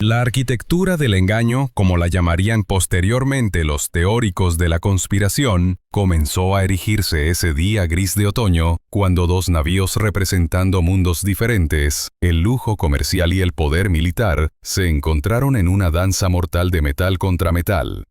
La arquitectura del engaño, como la llamarían posteriormente los teóricos de la conspiración, comenzó a erigirse ese día gris de otoño, cuando dos navíos representando mundos diferentes, el lujo comercial y el poder militar, se encontraron en una danza mortal de metal contra metal.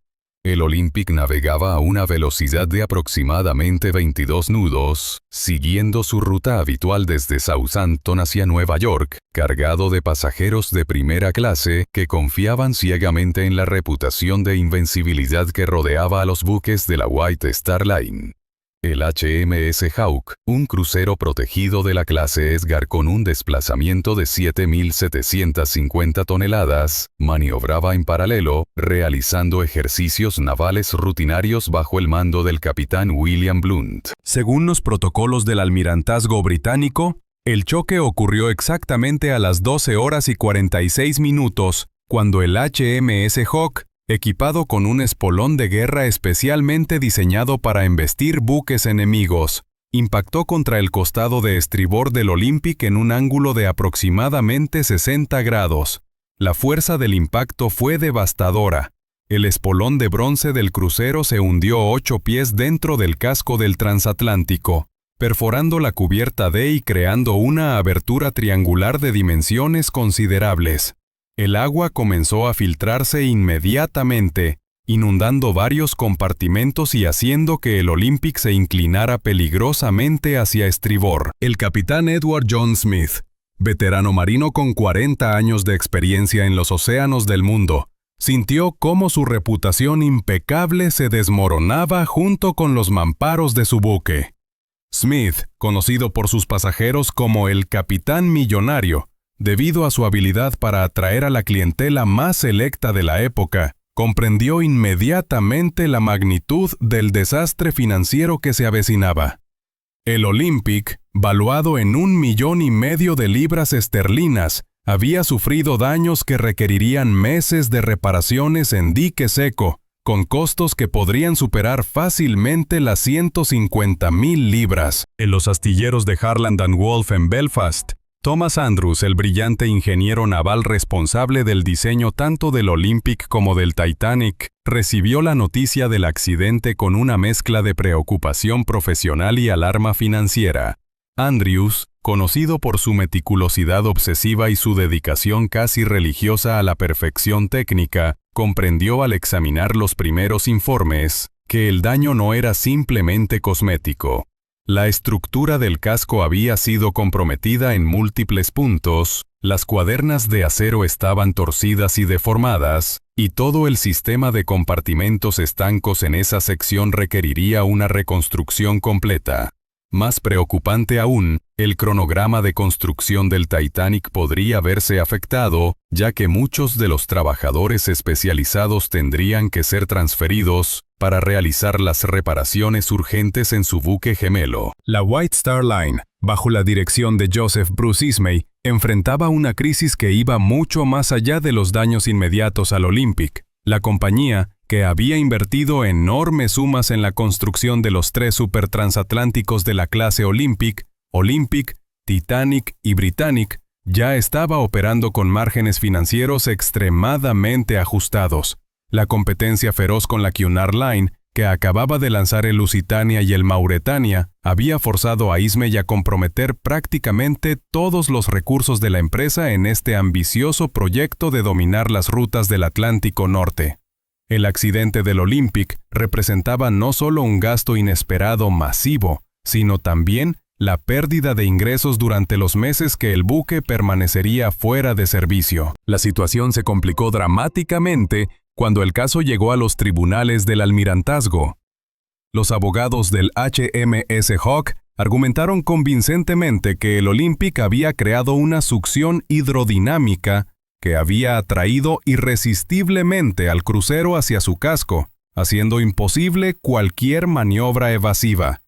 El Olympic navegaba a una velocidad de aproximadamente 22 nudos, siguiendo su ruta habitual desde Southampton hacia Nueva York, cargado de pasajeros de primera clase que confiaban ciegamente en la reputación de invencibilidad que rodeaba a los buques de la White Star Line. El HMS Hawke, un crucero protegido de la clase Edgar con un desplazamiento de 7.750 toneladas, maniobraba en paralelo, realizando ejercicios navales rutinarios bajo el mando del capitán William Blunt. Según los protocolos del almirantazgo británico, el choque ocurrió exactamente a las 12 horas y 46 minutos, cuando el HMS Hawke, equipado con un espolón de guerra especialmente diseñado para embestir buques enemigos, impactó contra el costado de estribor del Olympic en un ángulo de aproximadamente 60 grados. La fuerza del impacto fue devastadora. El espolón de bronce del crucero se hundió 8 pies dentro del casco del transatlántico, perforando la cubierta D y creando una abertura triangular de dimensiones considerables. El agua comenzó a filtrarse inmediatamente, inundando varios compartimentos y haciendo que el Olympic se inclinara peligrosamente hacia estribor. El capitán Edward John Smith, veterano marino con 40 años de experiencia en los océanos del mundo, sintió cómo su reputación impecable se desmoronaba junto con los mamparos de su buque. Smith, conocido por sus pasajeros como el Capitán Millonario, debido a su habilidad para atraer a la clientela más selecta de la época, comprendió inmediatamente la magnitud del desastre financiero que se avecinaba. El Olympic, valuado en $1,5 millones de libras esterlinas, había sufrido daños que requerirían meses de reparaciones en dique seco, con costos que podrían superar fácilmente las 150,000 libras. En los astilleros de Harland & Wolff en Belfast, Thomas Andrews, el brillante ingeniero naval responsable del diseño tanto del Olympic como del Titanic, recibió la noticia del accidente con una mezcla de preocupación profesional y alarma financiera. Andrews, conocido por su meticulosidad obsesiva y su dedicación casi religiosa a la perfección técnica, comprendió al examinar los primeros informes que el daño no era simplemente cosmético. La estructura del casco había sido comprometida en múltiples puntos, las cuadernas de acero estaban torcidas y deformadas, y todo el sistema de compartimentos estancos en esa sección requeriría una reconstrucción completa. Más preocupante aún, el cronograma de construcción del Titanic podría verse afectado, ya que muchos de los trabajadores especializados tendrían que ser transferidos para realizar las reparaciones urgentes en su buque gemelo. La White Star Line, bajo la dirección de Joseph Bruce Ismay, enfrentaba una crisis que iba mucho más allá de los daños inmediatos al Olympic. La compañía, que había invertido enormes sumas en la construcción de los 3 supertransatlánticos de la clase Olympic, Titanic y Britannic, ya estaba operando con márgenes financieros extremadamente ajustados. La competencia feroz con la Cunard Line, que acababa de lanzar el Lusitania y el Mauretania, había forzado a Ismay a comprometer prácticamente todos los recursos de la empresa en este ambicioso proyecto de dominar las rutas del Atlántico Norte. El accidente del Olympic representaba no solo un gasto inesperado masivo, sino también la pérdida de ingresos durante los meses que el buque permanecería fuera de servicio. La situación se complicó dramáticamente cuando el caso llegó a los tribunales del almirantazgo. Los abogados del HMS Hawke argumentaron convincentemente que el Olympic había creado una succión hidrodinámica que había atraído irresistiblemente al crucero hacia su casco, haciendo imposible cualquier maniobra evasiva.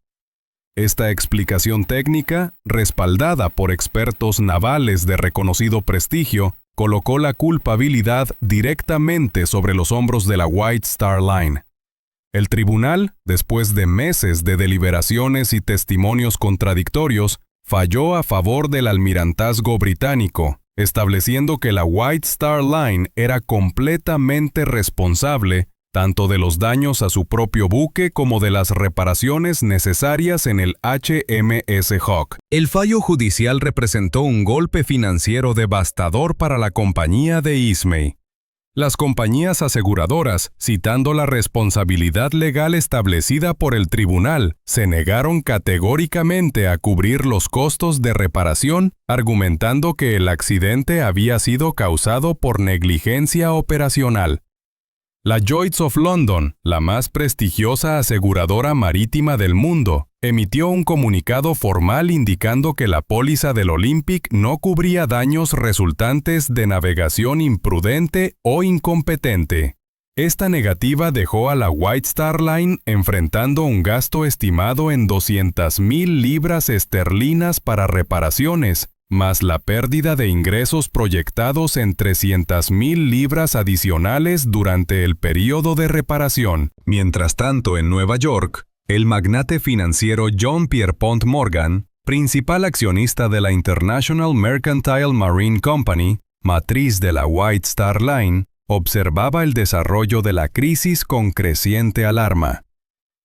Esta explicación técnica, respaldada por expertos navales de reconocido prestigio, colocó la culpabilidad directamente sobre los hombros de la White Star Line. El tribunal, después de meses de deliberaciones y testimonios contradictorios, falló a favor del almirantazgo británico, estableciendo que la White Star Line era completamente responsable tanto de los daños a su propio buque como de las reparaciones necesarias en el HMS Hawk. El fallo judicial representó un golpe financiero devastador para la compañía de Ismay. Las compañías aseguradoras, citando la responsabilidad legal establecida por el tribunal, se negaron categóricamente a cubrir los costos de reparación, argumentando que el accidente había sido causado por negligencia operacional. La Lloyd's of London, la más prestigiosa aseguradora marítima del mundo, emitió un comunicado formal indicando que la póliza del Olympic no cubría daños resultantes de navegación imprudente o incompetente. Esta negativa dejó a la White Star Line enfrentando un gasto estimado en 200,000 libras esterlinas para reparaciones, más la pérdida de ingresos proyectados en 300,000 libras adicionales durante el período de reparación. Mientras tanto, en Nueva York, el magnate financiero John Pierpont Morgan, principal accionista de la International Mercantile Marine Company, matriz de la White Star Line, observaba el desarrollo de la crisis con creciente alarma.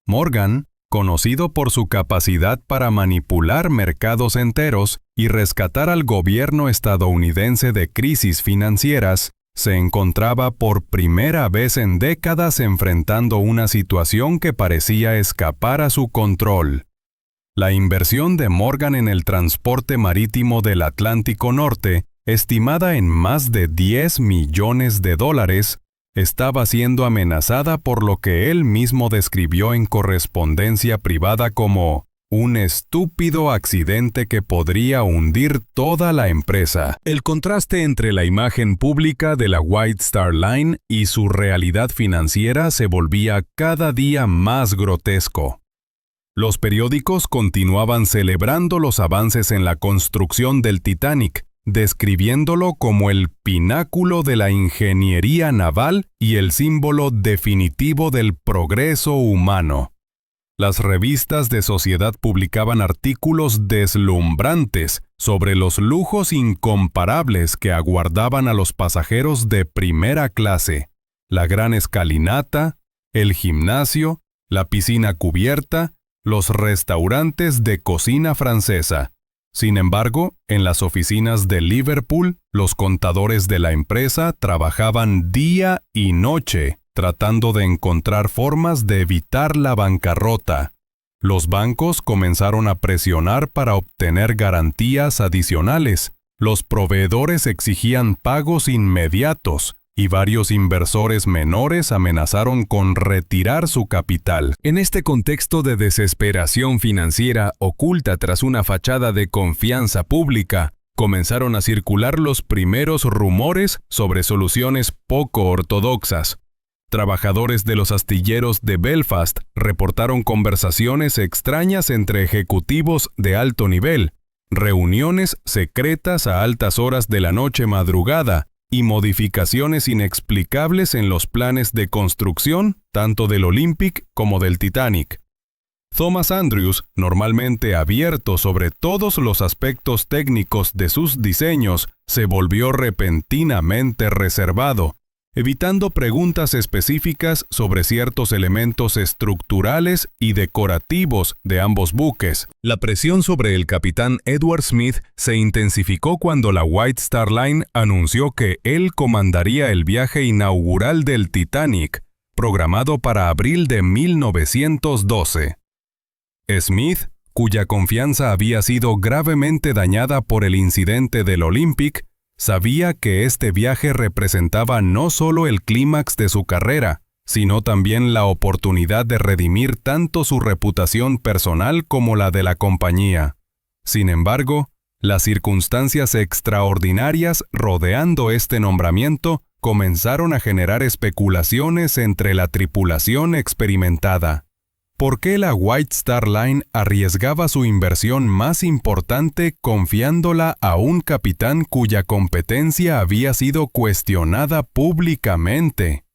Morgan, conocido por su capacidad para manipular mercados enteros y rescatar al gobierno estadounidense de crisis financieras, se encontraba por primera vez en décadas enfrentando una situación que parecía escapar a su control. La inversión de Morgan en el transporte marítimo del Atlántico Norte, estimada en más de $10 millones, estaba siendo amenazada por lo que él mismo describió en correspondencia privada como un estúpido accidente que podría hundir toda la empresa. El contraste entre la imagen pública de la White Star Line y su realidad financiera se volvía cada día más grotesco. Los periódicos continuaban celebrando los avances en la construcción del Titanic, describiéndolo como el pináculo de la ingeniería naval y el símbolo definitivo del progreso humano. Las revistas de sociedad publicaban artículos deslumbrantes sobre los lujos incomparables que aguardaban a los pasajeros de primera clase: la gran escalinata, el gimnasio, la piscina cubierta, los restaurantes de cocina francesa. Sin embargo, en las oficinas de Liverpool, los contadores de la empresa trabajaban día y noche, tratando de encontrar formas de evitar la bancarrota. Los bancos comenzaron a presionar para obtener garantías adicionales. Los proveedores exigían pagos inmediatos, y varios inversores menores amenazaron con retirar su capital. En este contexto de desesperación financiera oculta tras una fachada de confianza pública, comenzaron a circular los primeros rumores sobre soluciones poco ortodoxas. Trabajadores de los astilleros de Belfast reportaron conversaciones extrañas entre ejecutivos de alto nivel, reuniones secretas a altas horas de la noche madrugada, y modificaciones inexplicables en los planes de construcción tanto del Olympic como del Titanic. Thomas Andrews, normalmente abierto sobre todos los aspectos técnicos de sus diseños, se volvió repentinamente reservado, evitando preguntas específicas sobre ciertos elementos estructurales y decorativos de ambos buques. La presión sobre el capitán Edward Smith se intensificó cuando la White Star Line anunció que él comandaría el viaje inaugural del Titanic, programado para abril de 1912. Smith, cuya confianza había sido gravemente dañada por el incidente del Olympic, sabía que este viaje representaba no solo el clímax de su carrera, sino también la oportunidad de redimir tanto su reputación personal como la de la compañía. Sin embargo, las circunstancias extraordinarias rodeando este nombramiento comenzaron a generar especulaciones entre la tripulación experimentada. ¿Por qué la White Star Line arriesgaba su inversión más importante confiándola a un capitán cuya competencia había sido cuestionada públicamente?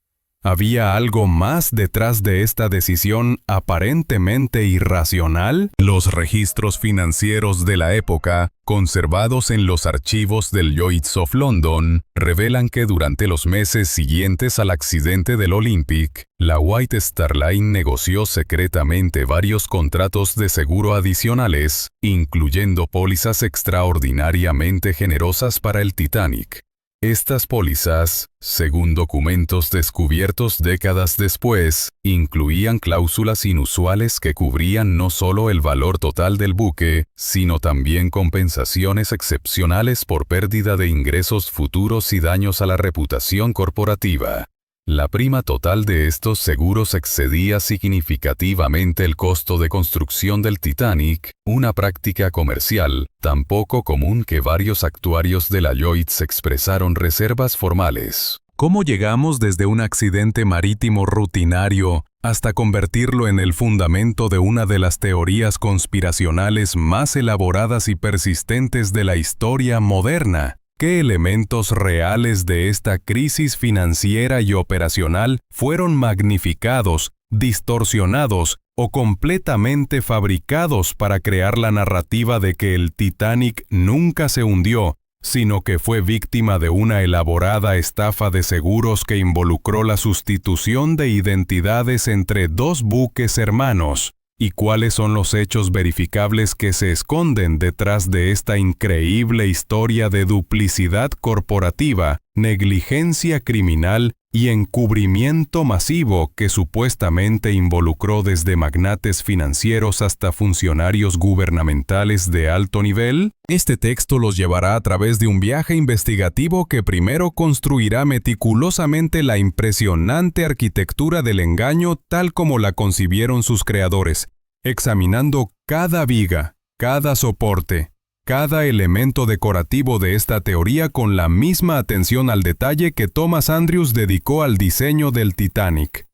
¿Había algo más detrás de esta decisión aparentemente irracional? Los registros financieros de la época, conservados en los archivos del Lloyd's of London, revelan que durante los meses siguientes al accidente del Olympic, la White Star Line negoció secretamente varios contratos de seguro adicionales, incluyendo pólizas extraordinariamente generosas para el Titanic. Estas pólizas, según documentos descubiertos décadas después, incluían cláusulas inusuales que cubrían no solo el valor total del buque, sino también compensaciones excepcionales por pérdida de ingresos futuros y daños a la reputación corporativa. La prima total de estos seguros excedía significativamente el costo de construcción del Titanic, una práctica comercial tan poco común que varios actuarios de la Lloyd's expresaron reservas formales. ¿Cómo llegamos desde un accidente marítimo rutinario hasta convertirlo en el fundamento de una de las teorías conspiracionales más elaboradas y persistentes de la historia moderna? ¿Qué elementos reales de esta crisis financiera y operacional fueron magnificados, distorsionados o completamente fabricados para crear la narrativa de que el Titanic nunca se hundió, sino que fue víctima de una elaborada estafa de seguros que involucró la sustitución de identidades entre dos buques hermanos? ¿Y cuáles son los hechos verificables que se esconden detrás de esta increíble historia de duplicidad corporativa, negligencia criminal y encubrimiento masivo que supuestamente involucró desde magnates financieros hasta funcionarios gubernamentales de alto nivel? Este texto los llevará a través de un viaje investigativo que primero construirá meticulosamente la impresionante arquitectura del engaño tal como la concibieron sus creadores, examinando cada viga, cada soporte, cada elemento decorativo de esta teoría con la misma atención al detalle que Thomas Andrews dedicó al diseño del Titanic.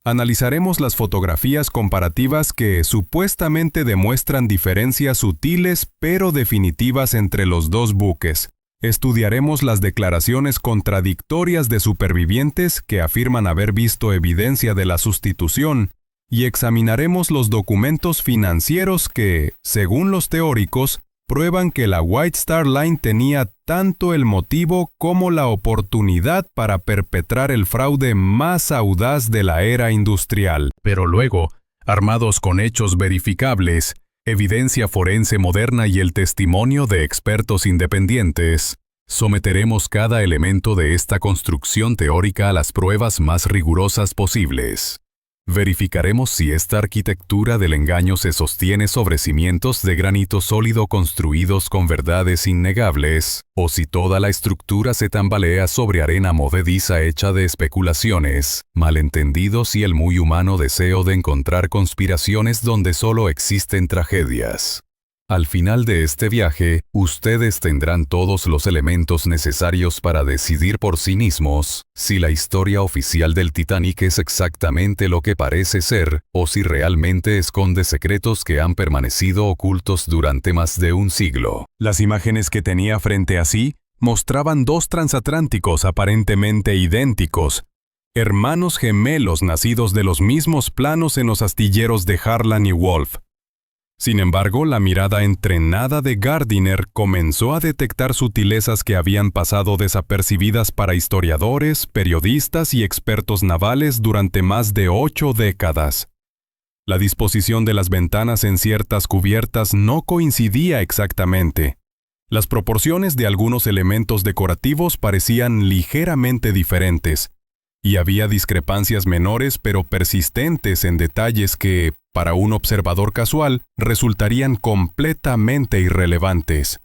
Analizaremos las fotografías comparativas que supuestamente demuestran diferencias sutiles pero definitivas entre los dos buques. Estudiaremos las declaraciones contradictorias de supervivientes que afirman haber visto evidencia de la sustitución, y examinaremos los documentos financieros que, según los teóricos, prueban que la White Star Line tenía tanto el motivo como la oportunidad para perpetrar el fraude más audaz de la era industrial. Pero luego, armados con hechos verificables, evidencia forense moderna y el testimonio de expertos independientes, someteremos cada elemento de esta construcción teórica a las pruebas más rigurosas posibles. Verificaremos si esta arquitectura del engaño se sostiene sobre cimientos de granito sólido construidos con verdades innegables, o si toda la estructura se tambalea sobre arena movediza hecha de especulaciones, malentendidos y el muy humano deseo de encontrar conspiraciones donde solo existen tragedias. Al final de este viaje, ustedes tendrán todos los elementos necesarios para decidir por sí mismos si la historia oficial del Titanic es exactamente lo que parece ser, o si realmente esconde secretos que han permanecido ocultos durante más de un siglo. Las imágenes que tenía frente a sí mostraban dos transatlánticos aparentemente idénticos, hermanos gemelos nacidos de los mismos planos en los astilleros de Harland y Wolff. Sin embargo, la mirada entrenada de Gardiner comenzó a detectar sutilezas que habían pasado desapercibidas para historiadores, periodistas y expertos navales durante más de 8 décadas. La disposición de las ventanas en ciertas cubiertas no coincidía exactamente. Las proporciones de algunos elementos decorativos parecían ligeramente diferentes, y había discrepancias menores pero persistentes en detalles que, para un observador casual, resultarían completamente irrelevantes.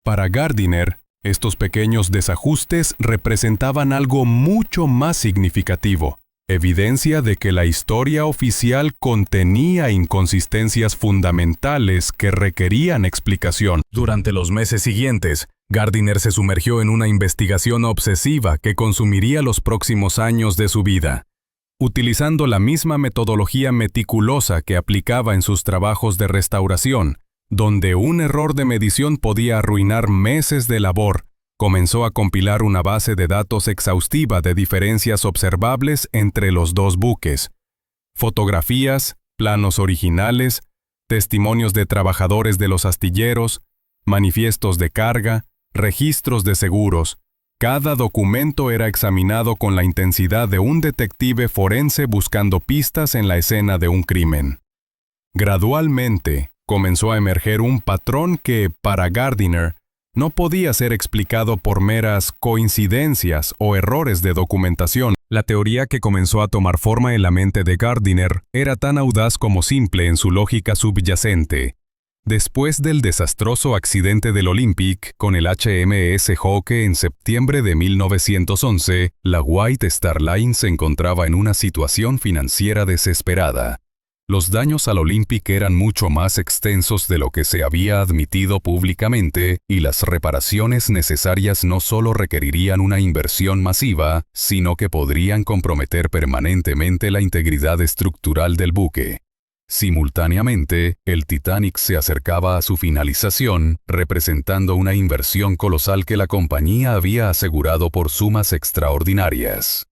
Para Gardiner, estos pequeños desajustes representaban algo mucho más significativo, evidencia de que la historia oficial contenía inconsistencias fundamentales que requerían explicación. Durante los meses siguientes, Gardiner se sumergió en una investigación obsesiva que consumiría los próximos años de su vida. Utilizando la misma metodología meticulosa que aplicaba en sus trabajos de restauración, donde un error de medición podía arruinar meses de labor, comenzó a compilar una base de datos exhaustiva de diferencias observables entre los dos buques. Fotografías, planos originales, testimonios de trabajadores de los astilleros, manifiestos de carga, registros de seguros. Cada documento era examinado con la intensidad de un detective forense buscando pistas en la escena de un crimen. Gradualmente, comenzó a emerger un patrón que, para Gardiner, no podía ser explicado por meras coincidencias o errores de documentación. La teoría que comenzó a tomar forma en la mente de Gardiner era tan audaz como simple en su lógica subyacente. Después del desastroso accidente del Olympic con el HMS Hawke en septiembre de 1911, la White Star Line se encontraba en una situación financiera desesperada. Los daños al Olympic eran mucho más extensos de lo que se había admitido públicamente, y las reparaciones necesarias no solo requerirían una inversión masiva, sino que podrían comprometer permanentemente la integridad estructural del buque. Simultáneamente, el Titanic se acercaba a su finalización, representando una inversión colosal que la compañía había asegurado por sumas extraordinarias.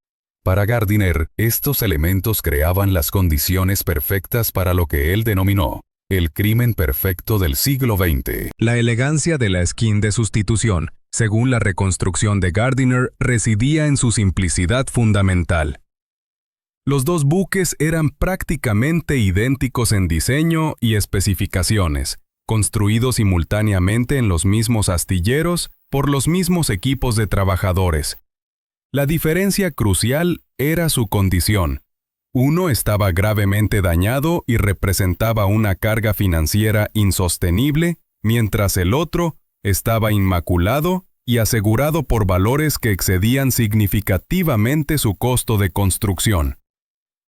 Para Gardiner, estos elementos creaban las condiciones perfectas para lo que él denominó el crimen perfecto del siglo XX. La elegancia de la skin de sustitución, según la reconstrucción de Gardiner, residía en su simplicidad fundamental. Los dos buques eran prácticamente idénticos en diseño y especificaciones, construidos simultáneamente en los mismos astilleros por los mismos equipos de trabajadores. La diferencia crucial era su condición. Uno estaba gravemente dañado y representaba una carga financiera insostenible, mientras el otro estaba inmaculado y asegurado por valores que excedían significativamente su costo de construcción.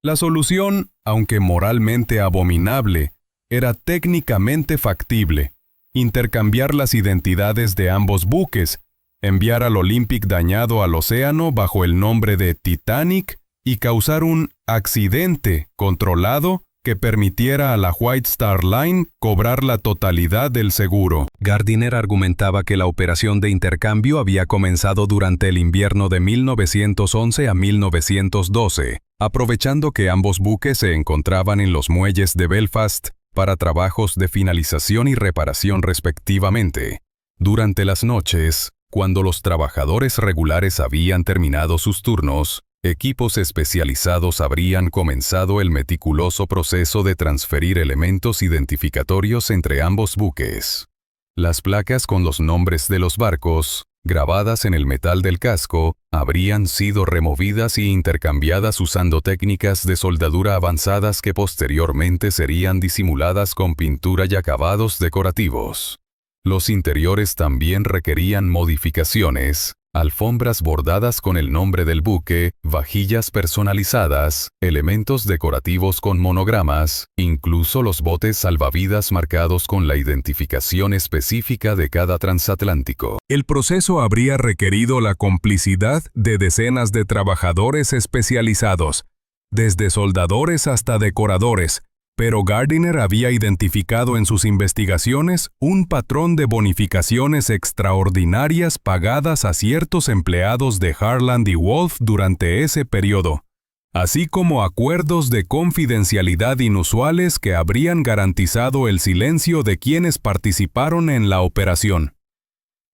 La solución, aunque moralmente abominable, era técnicamente factible: intercambiar las identidades de ambos buques, enviar al Olympic dañado al océano bajo el nombre de Titanic y causar un accidente controlado que permitiera a la White Star Line cobrar la totalidad del seguro. Gardiner argumentaba que la operación de intercambio había comenzado durante el invierno de 1911 a 1912, aprovechando que ambos buques se encontraban en los muelles de Belfast para trabajos de finalización y reparación respectivamente. Durante las noches, cuando los trabajadores regulares habían terminado sus turnos, equipos especializados habrían comenzado el meticuloso proceso de transferir elementos identificatorios entre ambos buques. Las placas con los nombres de los barcos, grabadas en el metal del casco, habrían sido removidas y intercambiadas usando técnicas de soldadura avanzadas que posteriormente serían disimuladas con pintura y acabados decorativos. Los interiores también requerían modificaciones: alfombras bordadas con el nombre del buque, vajillas personalizadas, elementos decorativos con monogramas, incluso los botes salvavidas marcados con la identificación específica de cada transatlántico. El proceso habría requerido la complicidad de decenas de trabajadores especializados, desde soldadores hasta decoradores, pero Gardiner había identificado en sus investigaciones un patrón de bonificaciones extraordinarias pagadas a ciertos empleados de Harland y Wolff durante ese periodo, así como acuerdos de confidencialidad inusuales que habrían garantizado el silencio de quienes participaron en la operación.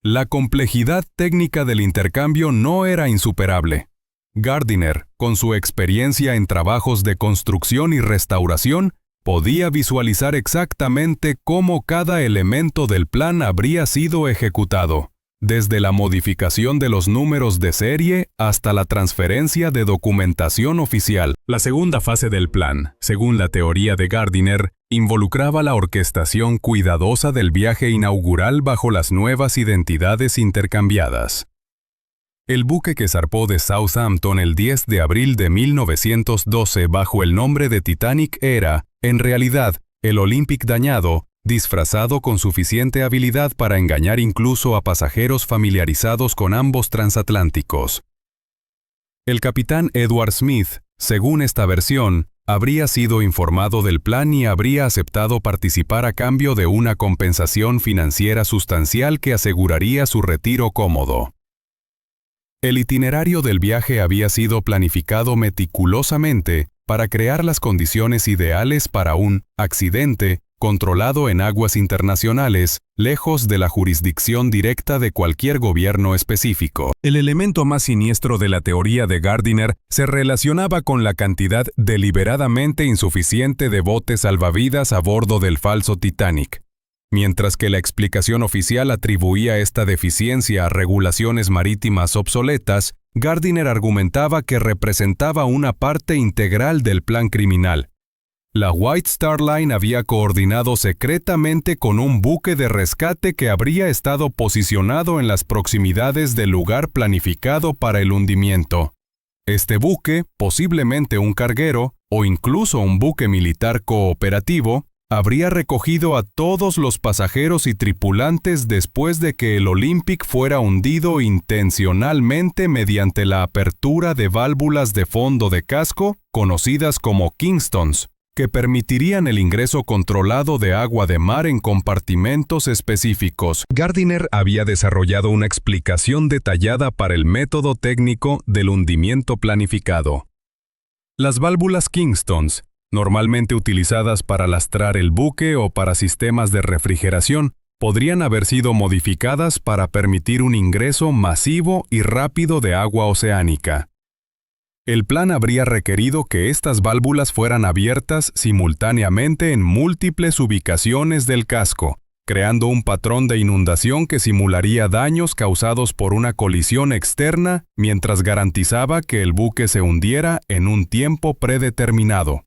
La complejidad técnica del intercambio no era insuperable. Gardiner, con su experiencia en trabajos de construcción y restauración, podía visualizar exactamente cómo cada elemento del plan habría sido ejecutado, desde la modificación de los números de serie hasta la transferencia de documentación oficial. La segunda fase del plan, según la teoría de Gardiner, involucraba la orquestación cuidadosa del viaje inaugural bajo las nuevas identidades intercambiadas. El buque que zarpó de Southampton el 10 de abril de 1912 bajo el nombre de Titanic era, en realidad, el Olympic dañado, disfrazado con suficiente habilidad para engañar incluso a pasajeros familiarizados con ambos transatlánticos. El capitán Edward Smith, según esta versión, habría sido informado del plan y habría aceptado participar a cambio de una compensación financiera sustancial que aseguraría su retiro cómodo. El itinerario del viaje había sido planificado meticulosamente para crear las condiciones ideales para un accidente controlado en aguas internacionales, lejos de la jurisdicción directa de cualquier gobierno específico. El elemento más siniestro de la teoría de Gardiner se relacionaba con la cantidad deliberadamente insuficiente de botes salvavidas a bordo del falso Titanic. Mientras que la explicación oficial atribuía esta deficiencia a regulaciones marítimas obsoletas, Gardiner argumentaba que representaba una parte integral del plan criminal. La White Star Line había coordinado secretamente con un buque de rescate que habría estado posicionado en las proximidades del lugar planificado para el hundimiento. Este buque, posiblemente un carguero o incluso un buque militar cooperativo, habría recogido a todos los pasajeros y tripulantes después de que el Olympic fuera hundido intencionalmente mediante la apertura de válvulas de fondo de casco, conocidas como Kingstons, que permitirían el ingreso controlado de agua de mar en compartimentos específicos. Gardiner había desarrollado una explicación detallada para el método técnico del hundimiento planificado. Las válvulas Kingstons, normalmente utilizadas para lastrar el buque o para sistemas de refrigeración, podrían haber sido modificadas para permitir un ingreso masivo y rápido de agua oceánica. El plan habría requerido que estas válvulas fueran abiertas simultáneamente en múltiples ubicaciones del casco, creando un patrón de inundación que simularía daños causados por una colisión externa mientras garantizaba que el buque se hundiera en un tiempo predeterminado.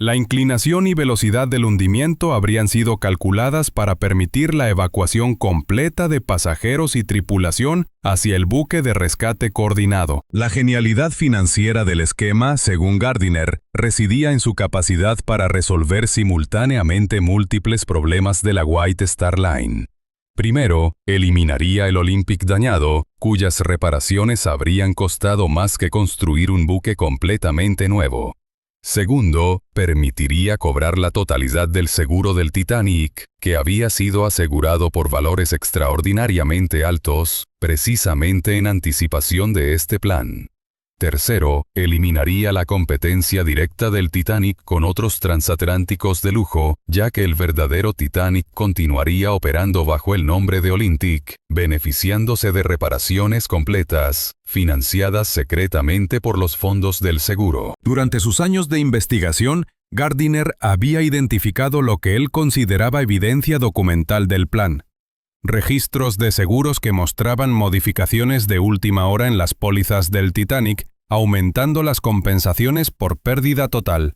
La inclinación y velocidad del hundimiento habrían sido calculadas para permitir la evacuación completa de pasajeros y tripulación hacia el buque de rescate coordinado. La genialidad financiera del esquema, según Gardiner, residía en su capacidad para resolver simultáneamente múltiples problemas de la White Star Line. Primero, eliminaría el Olympic dañado, cuyas reparaciones habrían costado más que construir un buque completamente nuevo. Segundo, permitiría cobrar la totalidad del seguro del Titanic, que había sido asegurado por valores extraordinariamente altos, precisamente en anticipación de este plan. Tercero, eliminaría la competencia directa del Titanic con otros transatlánticos de lujo, ya que el verdadero Titanic continuaría operando bajo el nombre de Olympic, beneficiándose de reparaciones completas, financiadas secretamente por los fondos del seguro. Durante sus años de investigación, Gardiner había identificado lo que él consideraba evidencia documental del plan. Registros de seguros que mostraban modificaciones de última hora en las pólizas del Titanic, aumentando las compensaciones por pérdida total.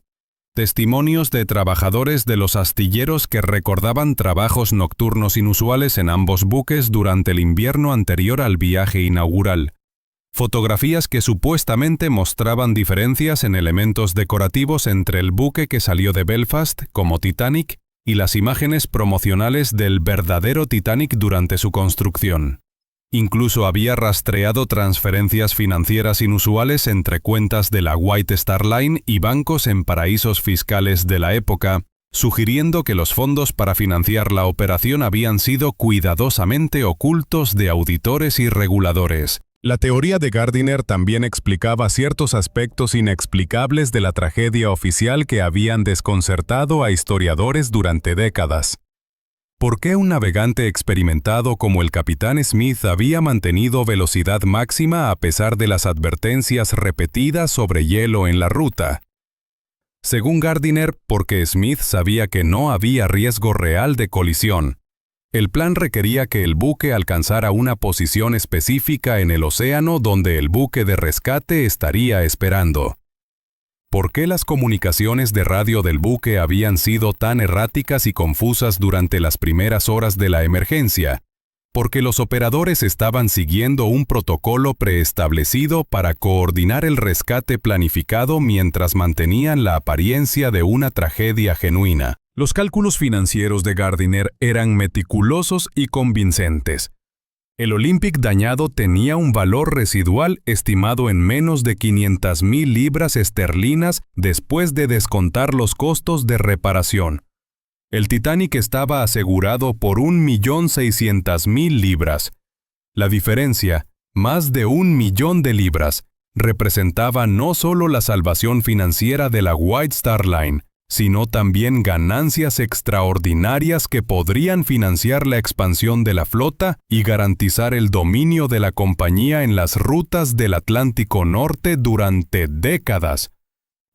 Testimonios de trabajadores de los astilleros que recordaban trabajos nocturnos inusuales en ambos buques durante el invierno anterior al viaje inaugural. Fotografías que supuestamente mostraban diferencias en elementos decorativos entre el buque que salió de Belfast, como Titanic, y las imágenes promocionales del verdadero Titanic durante su construcción. Incluso había rastreado transferencias financieras inusuales entre cuentas de la White Star Line y bancos en paraísos fiscales de la época, sugiriendo que los fondos para financiar la operación habían sido cuidadosamente ocultos de auditores y reguladores. La teoría de Gardiner también explicaba ciertos aspectos inexplicables de la tragedia oficial que habían desconcertado a historiadores durante décadas. ¿Por qué un navegante experimentado como el capitán Smith había mantenido velocidad máxima a pesar de las advertencias repetidas sobre hielo en la ruta? Según Gardiner, porque Smith sabía que no había riesgo real de colisión. El plan requería que el buque alcanzara una posición específica en el océano donde el buque de rescate estaría esperando. ¿Por qué las comunicaciones de radio del buque habían sido tan erráticas y confusas durante las primeras horas de la emergencia? Porque los operadores estaban siguiendo un protocolo preestablecido para coordinar el rescate planificado mientras mantenían la apariencia de una tragedia genuina. Los cálculos financieros de Gardiner eran meticulosos y convincentes. El Olympic dañado tenía un valor residual estimado en menos de 500,000 libras esterlinas después de descontar los costos de reparación. El Titanic estaba asegurado por 1.600.000 libras. La diferencia, más de 1.000.000 de libras, representaba no solo la salvación financiera de la White Star Line, sino también ganancias extraordinarias que podrían financiar la expansión de la flota y garantizar el dominio de la compañía en las rutas del Atlántico Norte durante décadas.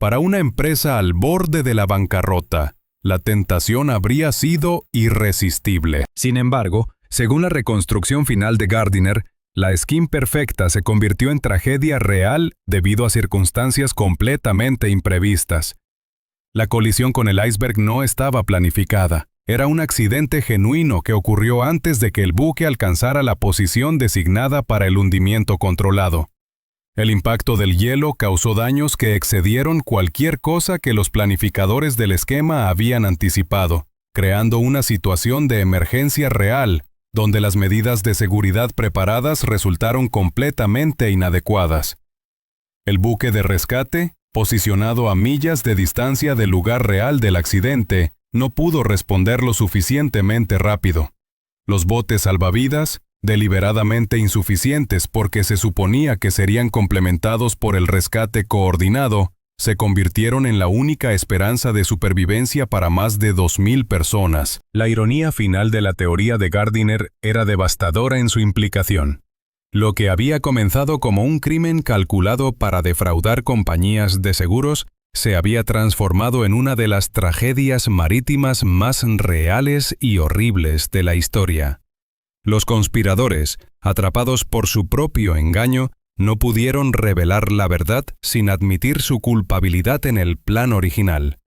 Para una empresa al borde de la bancarrota, la tentación habría sido irresistible. Sin embargo, según la reconstrucción final de Gardiner, la Scheme Perfecta se convirtió en tragedia real debido a circunstancias completamente imprevistas. La colisión con el iceberg no estaba planificada. Era un accidente genuino que ocurrió antes de que el buque alcanzara la posición designada para el hundimiento controlado. El impacto del hielo causó daños que excedieron cualquier cosa que los planificadores del esquema habían anticipado, creando una situación de emergencia real, donde las medidas de seguridad preparadas resultaron completamente inadecuadas. El buque de rescate, posicionado a millas de distancia del lugar real del accidente, no pudo responder lo suficientemente rápido. Los botes salvavidas, deliberadamente insuficientes porque se suponía que serían complementados por el rescate coordinado, se convirtieron en la única esperanza de supervivencia para más de 2.000 personas. La ironía final de la teoría de Gardiner era devastadora en su implicación. Lo que había comenzado como un crimen calculado para defraudar compañías de seguros se había transformado en una de las tragedias marítimas más reales y horribles de la historia. Los conspiradores, atrapados por su propio engaño, no pudieron revelar la verdad sin admitir su culpabilidad en el plan original.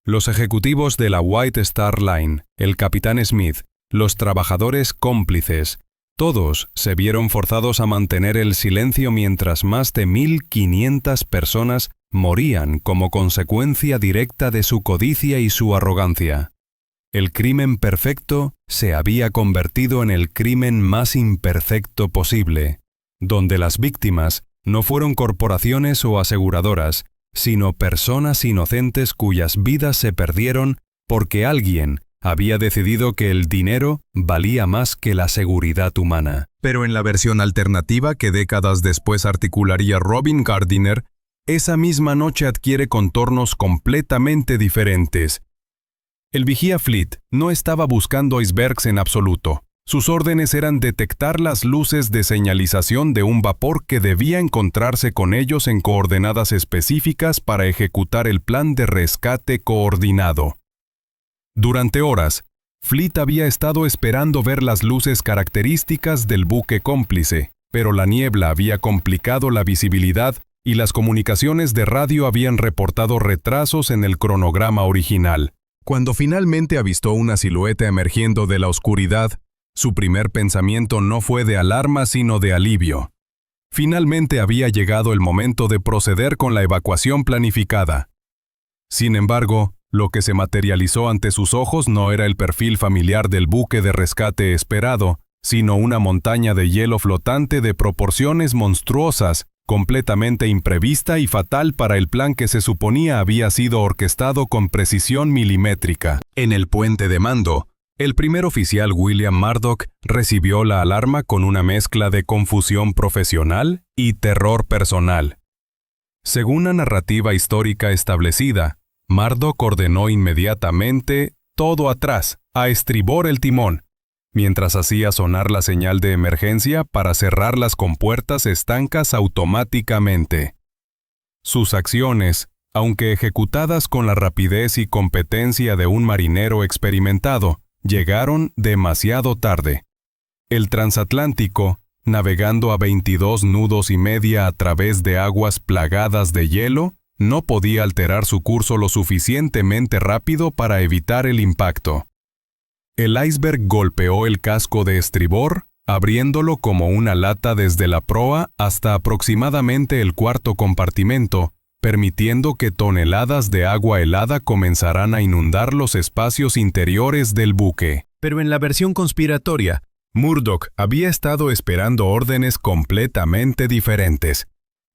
Los ejecutivos de la White Star Line, el capitán Smith, los trabajadores cómplices, todos se vieron forzados a mantener el silencio mientras más de 1.500 personas morían como consecuencia directa de su codicia y su arrogancia. El crimen perfecto se había convertido en el crimen más imperfecto posible, donde las víctimas no fueron corporaciones o aseguradoras, sino personas inocentes cuyas vidas se perdieron porque alguien había decidido que el dinero valía más que la seguridad humana. Pero en la versión alternativa que décadas después articularía Robin Gardiner, esa misma noche adquiere contornos completamente diferentes. El vigía Fleet no estaba buscando icebergs en absoluto. Sus órdenes eran detectar las luces de señalización de un vapor que debía encontrarse con ellos en coordenadas específicas para ejecutar el plan de rescate coordinado. Durante horas, Fleet había estado esperando ver las luces características del buque cómplice, pero la niebla había complicado la visibilidad y las comunicaciones de radio habían reportado retrasos en el cronograma original. Cuando finalmente avistó una silueta emergiendo de la oscuridad, su primer pensamiento no fue de alarma sino de alivio. Finalmente había llegado el momento de proceder con la evacuación planificada. Sin embargo, lo que se materializó ante sus ojos no era el perfil familiar del buque de rescate esperado, sino una montaña de hielo flotante de proporciones monstruosas, completamente imprevista y fatal para el plan que se suponía había sido orquestado con precisión milimétrica. En el puente de mando, el primer oficial William Murdoch recibió la alarma con una mezcla de confusión profesional y terror personal. Según la narrativa histórica establecida, Murdoch ordenó inmediatamente «todo atrás, a estribor el timón», mientras hacía sonar la señal de emergencia para cerrar las compuertas estancas automáticamente. Sus acciones, aunque ejecutadas con la rapidez y competencia de un marinero experimentado, llegaron demasiado tarde. El transatlántico, navegando a 22 nudos y media a través de aguas plagadas de hielo, no podía alterar su curso lo suficientemente rápido para evitar el impacto. El iceberg golpeó el casco de estribor, abriéndolo como una lata desde la proa hasta aproximadamente el cuarto compartimento, permitiendo que toneladas de agua helada comenzaran a inundar los espacios interiores del buque. Pero en la versión conspiratoria, Murdoch había estado esperando órdenes completamente diferentes.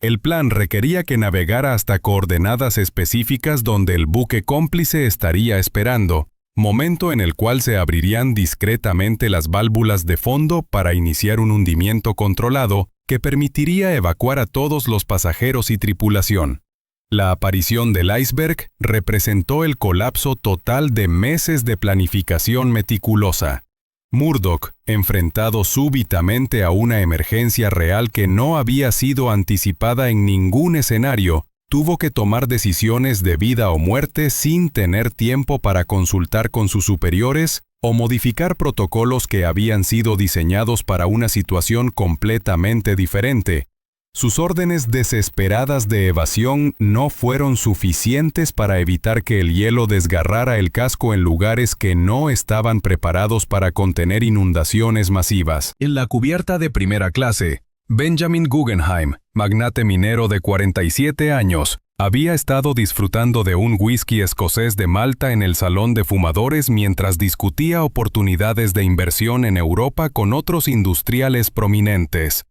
El plan requería que navegara hasta coordenadas específicas donde el buque cómplice estaría esperando, momento en el cual se abrirían discretamente las válvulas de fondo para iniciar un hundimiento controlado que permitiría evacuar a todos los pasajeros y tripulación. La aparición del iceberg representó el colapso total de meses de planificación meticulosa. Murdoch, enfrentado súbitamente a una emergencia real que no había sido anticipada en ningún escenario, tuvo que tomar decisiones de vida o muerte sin tener tiempo para consultar con sus superiores o modificar protocolos que habían sido diseñados para una situación completamente diferente. Sus órdenes desesperadas de evasión no fueron suficientes para evitar que el hielo desgarrara el casco en lugares que no estaban preparados para contener inundaciones masivas. En la cubierta de primera clase, Benjamin Guggenheim, magnate minero de 47 años, había estado disfrutando de un whisky escocés de Malta en el salón de fumadores mientras discutía oportunidades de inversión en Europa con otros industriales prominentes.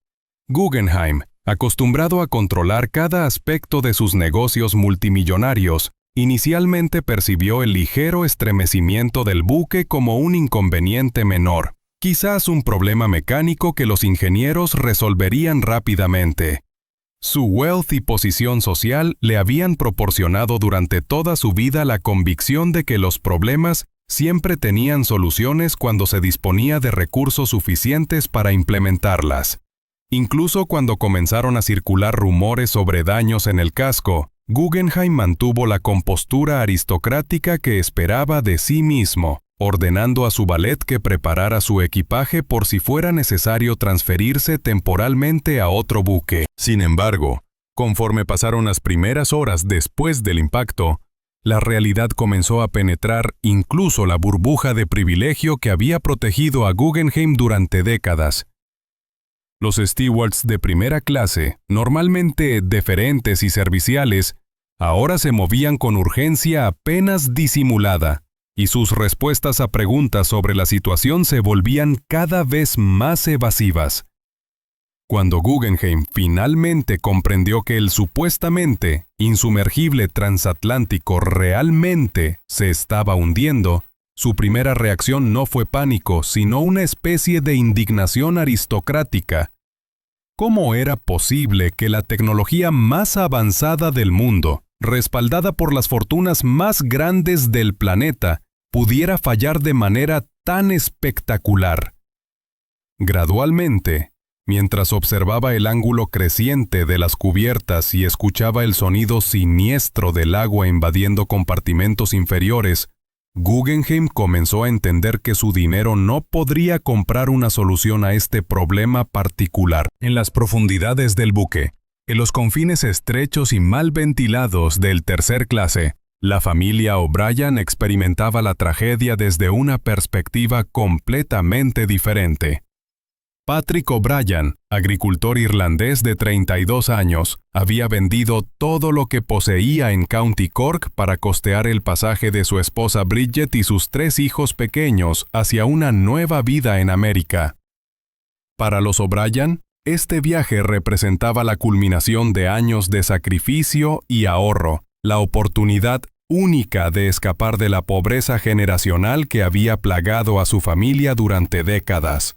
Guggenheim, acostumbrado a controlar cada aspecto de sus negocios multimillonarios, inicialmente percibió el ligero estremecimiento del buque como un inconveniente menor, quizás un problema mecánico que los ingenieros resolverían rápidamente. Su wealth y posición social le habían proporcionado durante toda su vida la convicción de que los problemas siempre tenían soluciones cuando se disponía de recursos suficientes para implementarlas. Incluso cuando comenzaron a circular rumores sobre daños en el casco, Guggenheim mantuvo la compostura aristocrática que esperaba de sí mismo, ordenando a su valet que preparara su equipaje por si fuera necesario transferirse temporalmente a otro buque. Sin embargo, conforme pasaron las primeras horas después del impacto, la realidad comenzó a penetrar incluso la burbuja de privilegio que había protegido a Guggenheim durante décadas. Los stewards de primera clase, normalmente deferentes y serviciales, ahora se movían con urgencia apenas disimulada, y sus respuestas a preguntas sobre la situación se volvían cada vez más evasivas. Cuando Guggenheim finalmente comprendió que el supuestamente insumergible transatlántico realmente se estaba hundiendo, su primera reacción no fue pánico, sino una especie de indignación aristocrática. ¿Cómo era posible que la tecnología más avanzada del mundo, respaldada por las fortunas más grandes del planeta, pudiera fallar de manera tan espectacular? Gradualmente, mientras observaba el ángulo creciente de las cubiertas y escuchaba el sonido siniestro del agua invadiendo compartimentos inferiores, Guggenheim comenzó a entender que su dinero no podría comprar una solución a este problema particular. En las profundidades del buque, en los confines estrechos y mal ventilados del tercer clase, la familia O'Brien experimentaba la tragedia desde una perspectiva completamente diferente. Patrick O'Brien, agricultor irlandés de 32 años, había vendido todo lo que poseía en County Cork para costear el pasaje de su esposa Bridget y sus 3 hijos pequeños hacia una nueva vida en América. Para los O'Brien, este viaje representaba la culminación de años de sacrificio y ahorro, la oportunidad única de escapar de la pobreza generacional que había plagado a su familia durante décadas.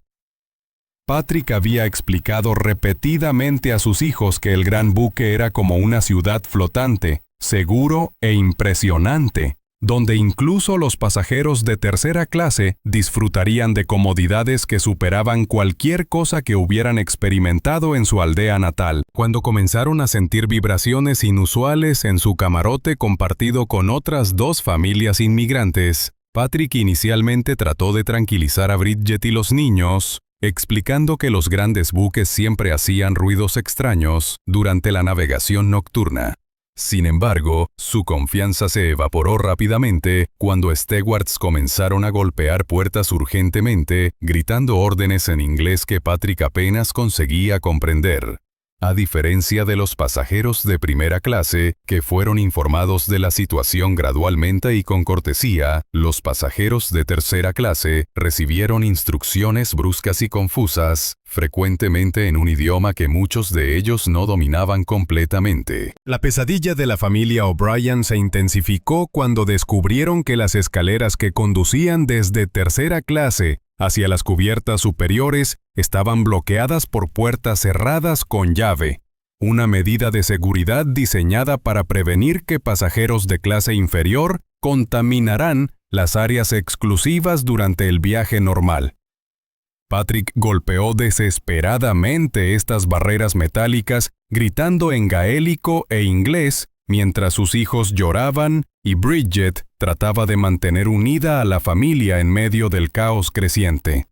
Patrick había explicado repetidamente a sus hijos que el gran buque era como una ciudad flotante, seguro e impresionante, donde incluso los pasajeros de tercera clase disfrutarían de comodidades que superaban cualquier cosa que hubieran experimentado en su aldea natal. Cuando comenzaron a sentir vibraciones inusuales en su camarote compartido con otras 2 familias inmigrantes, Patrick inicialmente trató de tranquilizar a Bridget y los niños, explicando que los grandes buques siempre hacían ruidos extraños durante la navegación nocturna. Sin embargo, su confianza se evaporó rápidamente cuando stewards comenzaron a golpear puertas urgentemente, gritando órdenes en inglés que Patrick apenas conseguía comprender. A diferencia de los pasajeros de primera clase, que fueron informados de la situación gradualmente y con cortesía, los pasajeros de tercera clase recibieron instrucciones bruscas y confusas, frecuentemente en un idioma que muchos de ellos no dominaban completamente. La pesadilla de la familia O'Brien se intensificó cuando descubrieron que las escaleras que conducían desde tercera clase hacia las cubiertas superiores estaban bloqueadas por puertas cerradas con llave, una medida de seguridad diseñada para prevenir que pasajeros de clase inferior contaminaran las áreas exclusivas durante el viaje normal. Patrick golpeó desesperadamente estas barreras metálicas, gritando en gaélico e inglés, mientras sus hijos lloraban y Bridget trataba de mantener unida a la familia en medio del caos creciente.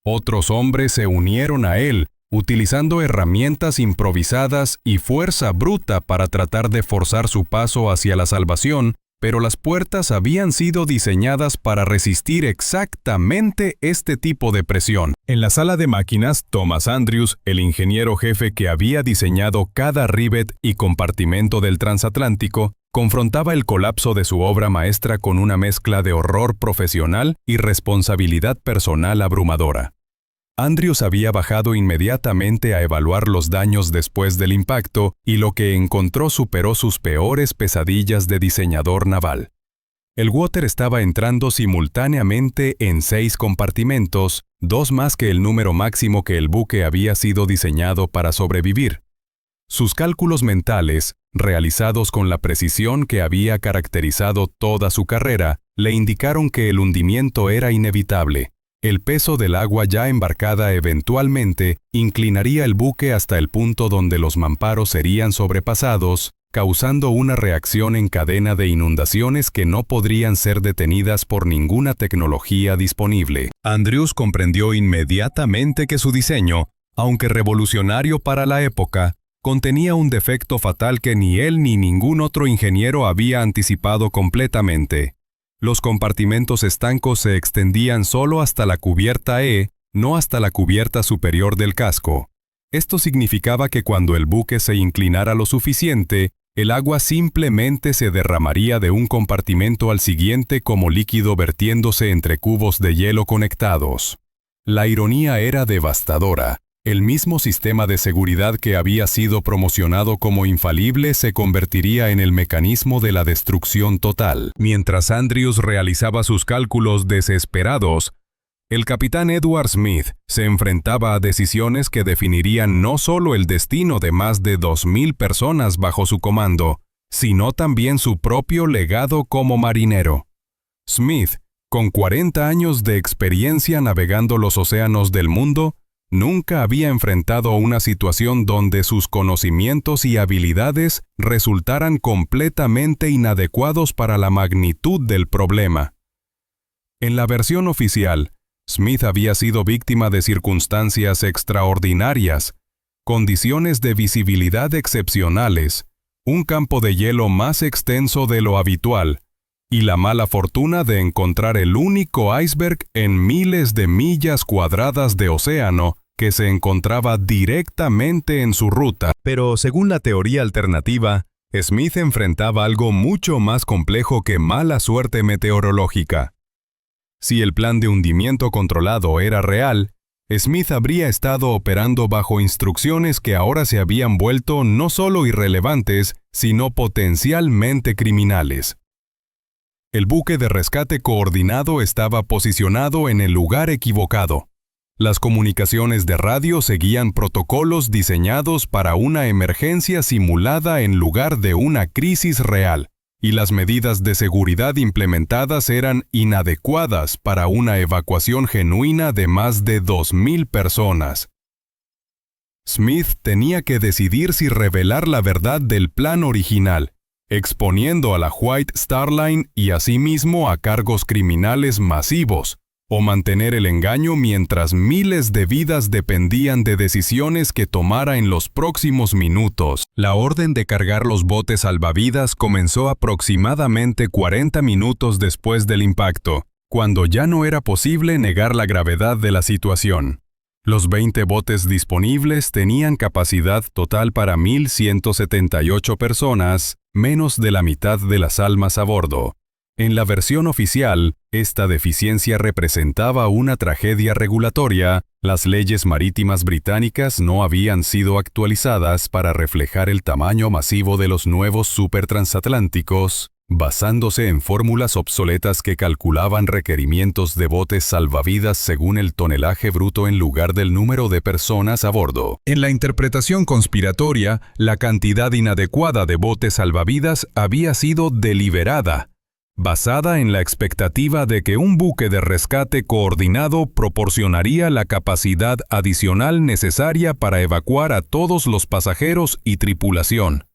Otros hombres se unieron a él, utilizando herramientas improvisadas y fuerza bruta para tratar de forzar su paso hacia la salvación, pero las puertas habían sido diseñadas para resistir exactamente este tipo de presión. En la sala de máquinas, Thomas Andrews, el ingeniero jefe que había diseñado cada rivet y compartimento del transatlántico, confrontaba el colapso de su obra maestra con una mezcla de horror profesional y responsabilidad personal abrumadora. Andrews había bajado inmediatamente a evaluar los daños después del impacto y lo que encontró superó sus peores pesadillas de diseñador naval. El water estaba entrando simultáneamente en 6 compartimentos, 2 más que el número máximo que el buque había sido diseñado para sobrevivir. Sus cálculos mentales, realizados con la precisión que había caracterizado toda su carrera, le indicaron que el hundimiento era inevitable. El peso del agua ya embarcada eventualmente inclinaría el buque hasta el punto donde los mamparos serían sobrepasados, causando una reacción en cadena de inundaciones que no podrían ser detenidas por ninguna tecnología disponible. Andrews comprendió inmediatamente que su diseño, aunque revolucionario para la época, contenía un defecto fatal que ni él ni ningún otro ingeniero había anticipado completamente. Los compartimentos estancos se extendían solo hasta la cubierta E, no hasta la cubierta superior del casco. Esto significaba que cuando el buque se inclinara lo suficiente, el agua simplemente se derramaría de un compartimento al siguiente como líquido vertiéndose entre cubos de hielo conectados. La ironía era devastadora. El mismo sistema de seguridad que había sido promocionado como infalible se convertiría en el mecanismo de la destrucción total. Mientras Andrews realizaba sus cálculos desesperados, el capitán Edward Smith se enfrentaba a decisiones que definirían no solo el destino de más de 2,000 personas bajo su comando, sino también su propio legado como marinero. Smith, con 40 años de experiencia navegando los océanos del mundo, nunca había enfrentado una situación donde sus conocimientos y habilidades resultaran completamente inadecuados para la magnitud del problema. En la versión oficial, Smith había sido víctima de circunstancias extraordinarias, condiciones de visibilidad excepcionales, un campo de hielo más extenso de lo habitual, y la mala fortuna de encontrar el único iceberg en miles de millas cuadradas de océano que se encontraba directamente en su ruta. Pero según la teoría alternativa, Smith enfrentaba algo mucho más complejo que mala suerte meteorológica. Si el plan de hundimiento controlado era real, Smith habría estado operando bajo instrucciones que ahora se habían vuelto no solo irrelevantes, sino potencialmente criminales. El buque de rescate coordinado estaba posicionado en el lugar equivocado. Las comunicaciones de radio seguían protocolos diseñados para una emergencia simulada en lugar de una crisis real, y las medidas de seguridad implementadas eran inadecuadas para una evacuación genuina de más de 2,000 personas. Smith tenía que decidir si revelar la verdad del plan original, exponiendo a la White Star Line y asimismo a cargos criminales masivos, o mantener el engaño mientras miles de vidas dependían de decisiones que tomara en los próximos minutos. La orden de cargar los botes salvavidas comenzó aproximadamente 40 minutos después del impacto, cuando ya no era posible negar la gravedad de la situación. Los 20 botes disponibles tenían capacidad total para 1.178 personas, menos de la mitad de las almas a bordo. En la versión oficial, esta deficiencia representaba una tragedia regulatoria. Las leyes marítimas británicas no habían sido actualizadas para reflejar el tamaño masivo de los nuevos supertransatlánticos, basándose en fórmulas obsoletas que calculaban requerimientos de botes salvavidas según el tonelaje bruto en lugar del número de personas a bordo. En la interpretación conspiratoria, la cantidad inadecuada de botes salvavidas había sido deliberada, basada en la expectativa de que un buque de rescate coordinado proporcionaría la capacidad adicional necesaria para evacuar a todos los pasajeros y tripulación.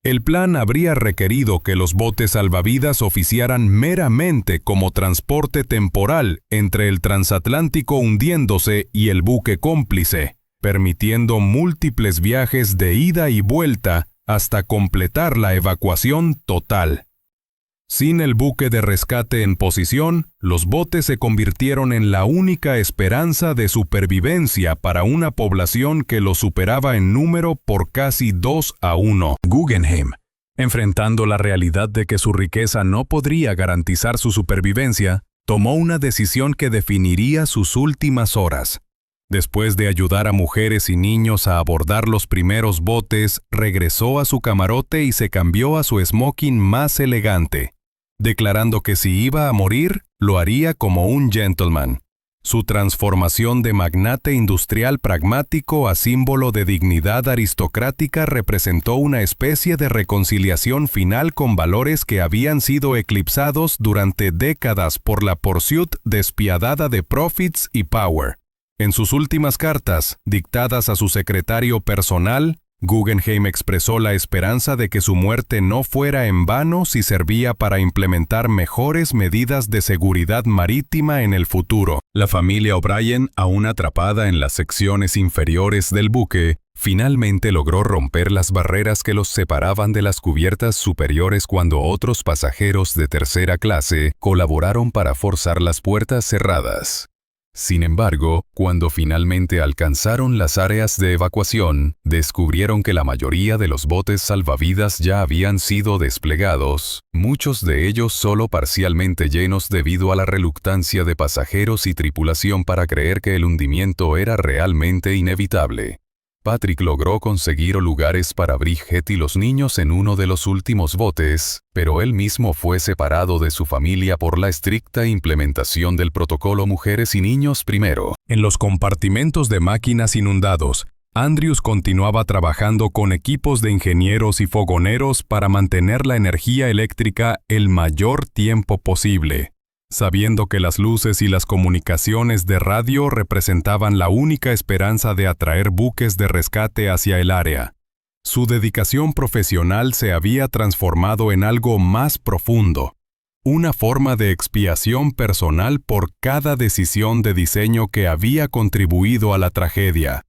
El plan habría requerido que los botes salvavidas oficiaran meramente como transporte temporal entre el transatlántico hundiéndose y el buque cómplice, permitiendo múltiples viajes de ida y vuelta hasta completar la evacuación total. Sin el buque de rescate en posición, los botes se convirtieron en la única esperanza de supervivencia para una población que lo superaba en número por casi 2-1. Guggenheim, enfrentando la realidad de que su riqueza no podría garantizar su supervivencia, tomó una decisión que definiría sus últimas horas. Después de ayudar a mujeres y niños a abordar los primeros botes, regresó a su camarote y se cambió a su smoking más elegante, declarando que si iba a morir, lo haría como un gentleman. Su transformación de magnate industrial pragmático a símbolo de dignidad aristocrática representó una especie de reconciliación final con valores que habían sido eclipsados durante décadas por la pursuit despiadada de profits y power. En sus últimas cartas, dictadas a su secretario personal, Guggenheim expresó la esperanza de que su muerte no fuera en vano si servía para implementar mejores medidas de seguridad marítima en el futuro. La familia O'Brien, aún atrapada en las secciones inferiores del buque, finalmente logró romper las barreras que los separaban de las cubiertas superiores cuando otros pasajeros de tercera clase colaboraron para forzar las puertas cerradas. Sin embargo, cuando finalmente alcanzaron las áreas de evacuación, descubrieron que la mayoría de los botes salvavidas ya habían sido desplegados, muchos de ellos solo parcialmente llenos debido a la reluctancia de pasajeros y tripulación para creer que el hundimiento era realmente inevitable. Patrick logró conseguir lugares para Bridget y los niños en uno de los últimos botes, pero él mismo fue separado de su familia por la estricta implementación del protocolo mujeres y niños primero. En los compartimentos de máquinas inundados, Andrews continuaba trabajando con equipos de ingenieros y fogoneros para mantener la energía eléctrica el mayor tiempo posible, sabiendo que las luces y las comunicaciones de radio representaban la única esperanza de atraer buques de rescate hacia el área. Su dedicación profesional se había transformado en algo más profundo, una forma de expiación personal por cada decisión de diseño que había contribuido a la tragedia.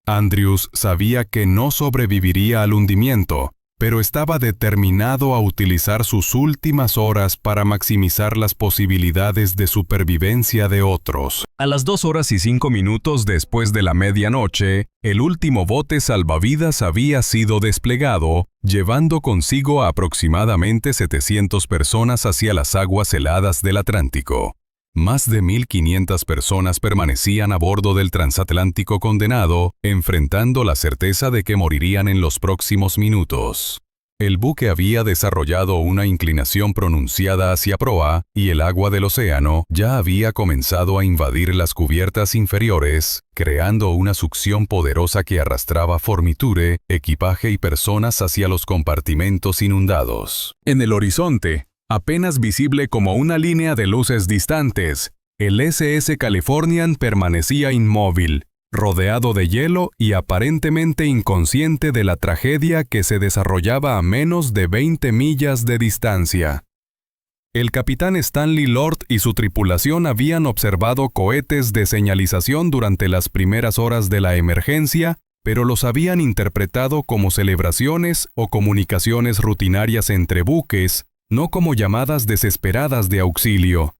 Andrews sabía que no sobreviviría al hundimiento, pero estaba determinado a utilizar sus últimas horas para maximizar las posibilidades de supervivencia de otros. A las 2:05 después de la medianoche, el último bote salvavidas había sido desplegado, llevando consigo a aproximadamente 700 personas hacia las aguas heladas del Atlántico. Más de 1.500 personas permanecían a bordo del transatlántico condenado, enfrentando la certeza de que morirían en los próximos minutos. El buque había desarrollado una inclinación pronunciada hacia proa, y el agua del océano ya había comenzado a invadir las cubiertas inferiores, creando una succión poderosa que arrastraba forniture, equipaje y personas hacia los compartimentos inundados. En el horizonte, apenas visible como una línea de luces distantes, el SS Californian permanecía inmóvil, rodeado de hielo y aparentemente inconsciente de la tragedia que se desarrollaba a menos de 20 millas de distancia. El capitán Stanley Lord y su tripulación habían observado cohetes de señalización durante las primeras horas de la emergencia, pero los habían interpretado como celebraciones o comunicaciones rutinarias entre buques, no como llamadas desesperadas de auxilio.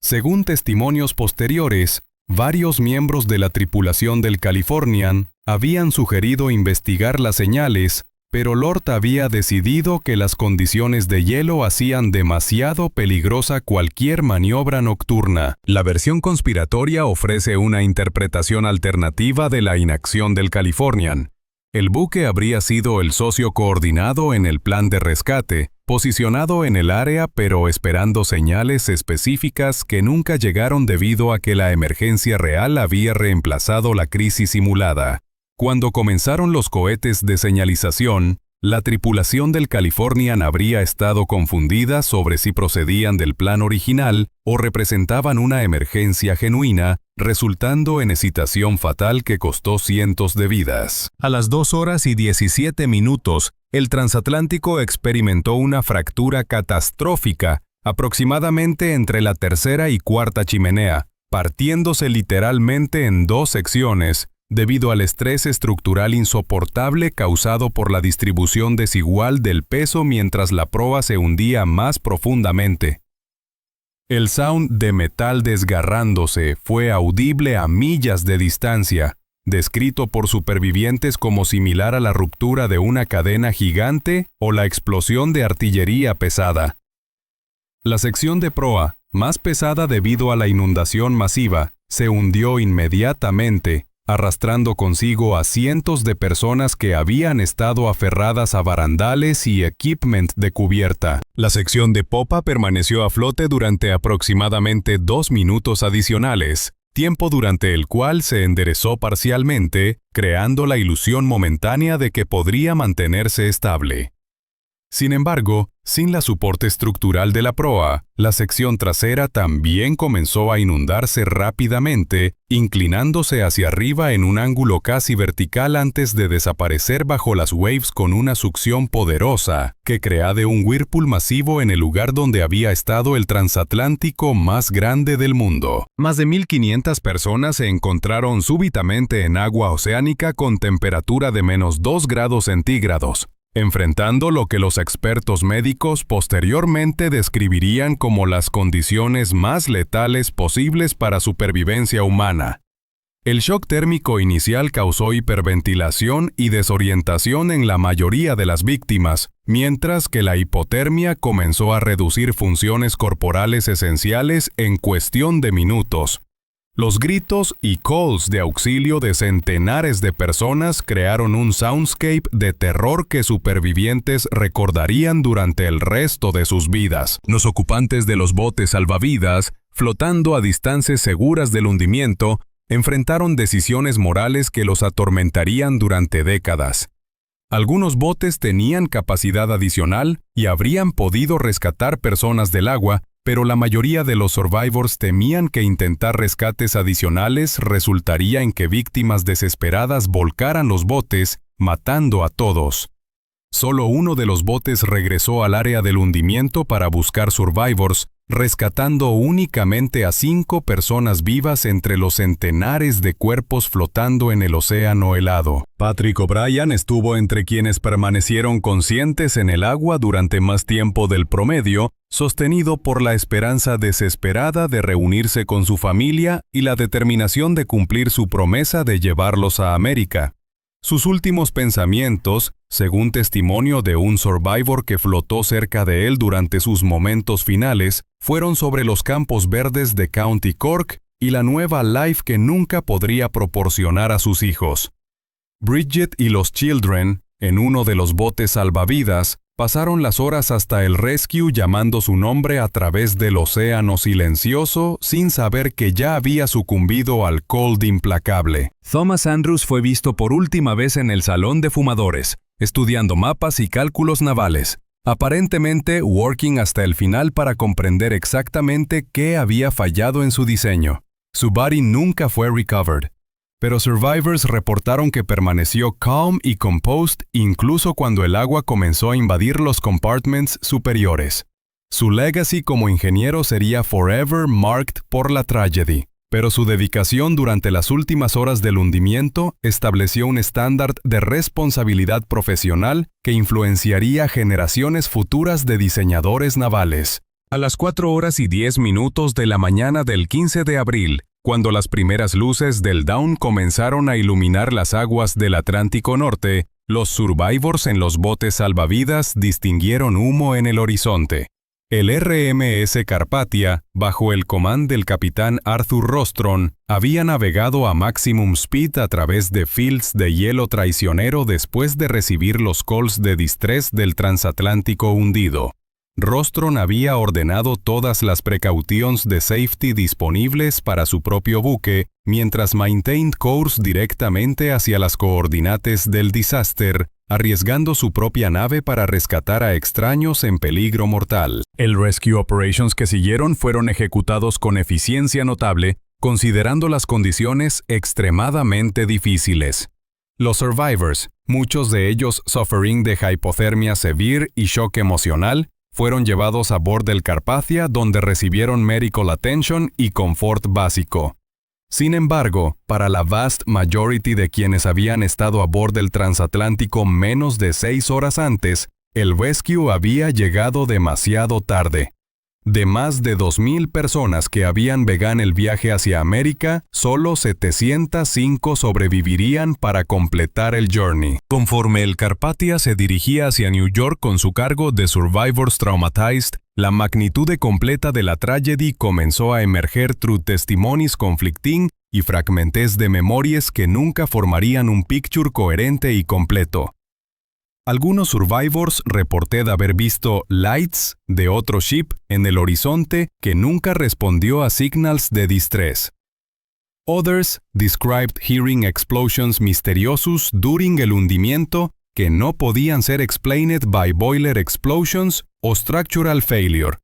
Según testimonios posteriores, varios miembros de la tripulación del Californian habían sugerido investigar las señales, pero Lord había decidido que las condiciones de hielo hacían demasiado peligrosa cualquier maniobra nocturna. La versión conspiratoria ofrece una interpretación alternativa de la inacción del Californian. El buque habría sido el socio coordinado en el plan de rescate, posicionado en el área pero esperando señales específicas que nunca llegaron debido a que la emergencia real había reemplazado la crisis simulada. Cuando comenzaron los cohetes de señalización, la tripulación del Californian habría estado confundida sobre si procedían del plan original o representaban una emergencia genuina, resultando en excitación fatal que costó cientos de vidas. A las 2 horas y 17 minutos, el transatlántico experimentó una fractura catastrófica, aproximadamente entre la tercera y cuarta chimenea, partiéndose literalmente en 2 secciones, debido al estrés estructural insoportable causado por la distribución desigual del peso mientras la proa se hundía más profundamente. El sound de metal desgarrándose fue audible a millas de distancia, descrito por supervivientes como similar a la ruptura de una cadena gigante o la explosión de artillería pesada. La sección de proa, más pesada debido a la inundación masiva, se hundió inmediatamente, arrastrando consigo a cientos de personas que habían estado aferradas a barandales y equipment de cubierta. La sección de popa permaneció a flote durante aproximadamente 2 minutos adicionales, tiempo durante el cual se enderezó parcialmente, creando la ilusión momentánea de que podría mantenerse estable. Sin embargo, sin la soporte estructural de la proa, la sección trasera también comenzó a inundarse rápidamente, inclinándose hacia arriba en un ángulo casi vertical antes de desaparecer bajo las waves con una succión poderosa, que crea de un whirlpool masivo en el lugar donde había estado el transatlántico más grande del mundo. Más de 1.500 personas se encontraron súbitamente en agua oceánica con temperatura de menos 2 grados centígrados, enfrentando lo que los expertos médicos posteriormente describirían como las condiciones más letales posibles para supervivencia humana. El shock térmico inicial causó hiperventilación y desorientación en la mayoría de las víctimas, mientras que la hipotermia comenzó a reducir funciones corporales esenciales en cuestión de minutos. Los gritos y calls de auxilio de centenares de personas crearon un soundscape de terror que supervivientes recordarían durante el resto de sus vidas. Los ocupantes de los botes salvavidas, flotando a distancias seguras del hundimiento, enfrentaron decisiones morales que los atormentarían durante décadas. Algunos botes tenían capacidad adicional y habrían podido rescatar personas del agua, pero la mayoría de los survivors temían que intentar rescates adicionales resultaría en que víctimas desesperadas volcaran los botes, matando a todos. Solo uno de los botes regresó al área del hundimiento para buscar survivors, rescatando únicamente a 5 personas vivas entre los centenares de cuerpos flotando en el océano helado. Patrick O'Brien estuvo entre quienes permanecieron conscientes en el agua durante más tiempo del promedio, sostenido por la esperanza desesperada de reunirse con su familia y la determinación de cumplir su promesa de llevarlos a América. Sus últimos pensamientos, según testimonio de un survivor que flotó cerca de él durante sus momentos finales, fueron sobre los campos verdes de County Cork y la nueva life que nunca podría proporcionar a sus hijos. Bridget y los Children, en uno de los botes salvavidas, pasaron las horas hasta el rescue llamando su nombre a través del océano silencioso sin saber que ya había sucumbido al cold implacable. Thomas Andrews fue visto por última vez en el salón de fumadores, estudiando mapas y cálculos navales, aparentemente working hasta el final para comprender exactamente qué había fallado en su diseño. Su body nunca fue recovered, pero survivors reportaron que permaneció calm y composed incluso cuando el agua comenzó a invadir los compartments superiores. Su legacy como ingeniero sería forever marked por la tragedy, pero su dedicación durante las últimas horas del hundimiento estableció un estándar de responsabilidad profesional que influenciaría generaciones futuras de diseñadores navales. A las 4 horas y 10 minutos de la mañana del 15 de abril, Cuando las primeras luces del Dawn comenzaron a iluminar las aguas del Atlántico Norte, los survivors en los botes salvavidas distinguieron humo en el horizonte. El RMS Carpathia, bajo el comando del capitán Arthur Rostron, había navegado a maximum speed a través de fields de hielo traicionero después de recibir los calls de distress del transatlántico hundido. Rostron había ordenado todas las precauciones de safety disponibles para su propio buque, mientras maintained course directamente hacia las coordinates del disaster, arriesgando su propia nave para rescatar a extraños en peligro mortal. El rescue operations que siguieron fueron ejecutados con eficiencia notable, considerando las condiciones extremadamente difíciles. Los survivors, muchos de ellos suffering de hipotermia severe y shock emocional, fueron llevados a bordo del Carpathia, donde recibieron medical attention y confort básico. Sin embargo, para la vast majority de quienes habían estado a bordo del transatlántico menos de 6 horas antes, el rescue había llegado demasiado tarde. De más de 2,000 personas que habían begun el viaje hacia América, solo 705 sobrevivirían para completar el journey. Conforme el Carpathia se dirigía hacia New York con su cargo de survivors traumatized, la magnitud completa de la tragedy comenzó a emerger through testimonies conflicting y fragmentes de memorias que nunca formarían un picture coherente y completo. Algunos survivors reported haber visto lights de otro ship en el horizonte que nunca respondió a signals de distress. Others described hearing explosions misteriosos during el hundimiento que no podían ser explained by boiler explosions o structural failure.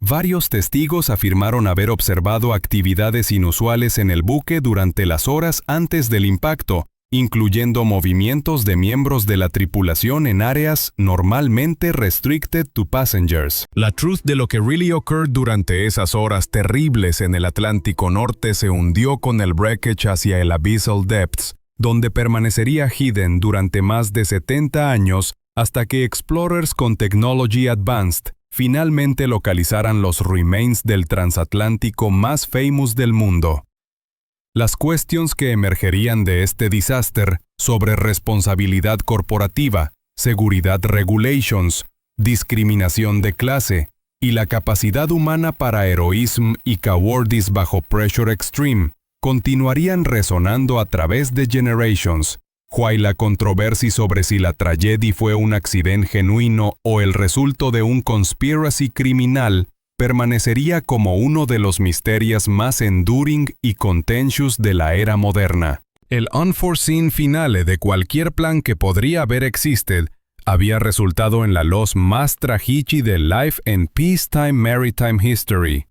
Varios testigos afirmaron haber observado actividades inusuales en el buque durante las horas antes del impacto, incluyendo movimientos de miembros de la tripulación en áreas normalmente restricted to passengers. La truth de lo que really occurred durante esas horas terribles en el Atlántico Norte se hundió con el wreckage hacia el Abyssal Depths, donde permanecería hidden durante más de 70 años hasta que explorers con technology advanced finalmente localizaran los remains del transatlántico más famous del mundo. Las questions que emergerían de este disaster sobre responsabilidad corporativa, seguridad regulations, discriminación de clase y la capacidad humana para heroísmo y cowardice bajo pressure extreme continuarían resonando a través de generations, while la controversia sobre si la tragedia fue un accidente genuino o el resultado de un conspiracy criminal permanecería como uno de los misterios más enduring y contentious de la era moderna. El unforeseen finale de cualquier plan que podría haber existed había resultado en la loss más trágica de life and peacetime maritime history.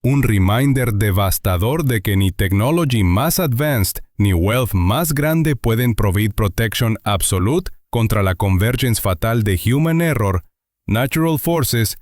Un reminder devastador de que ni technology más advanced ni wealth más grande pueden proveer protection absolute contra la convergence fatal de human error, natural forces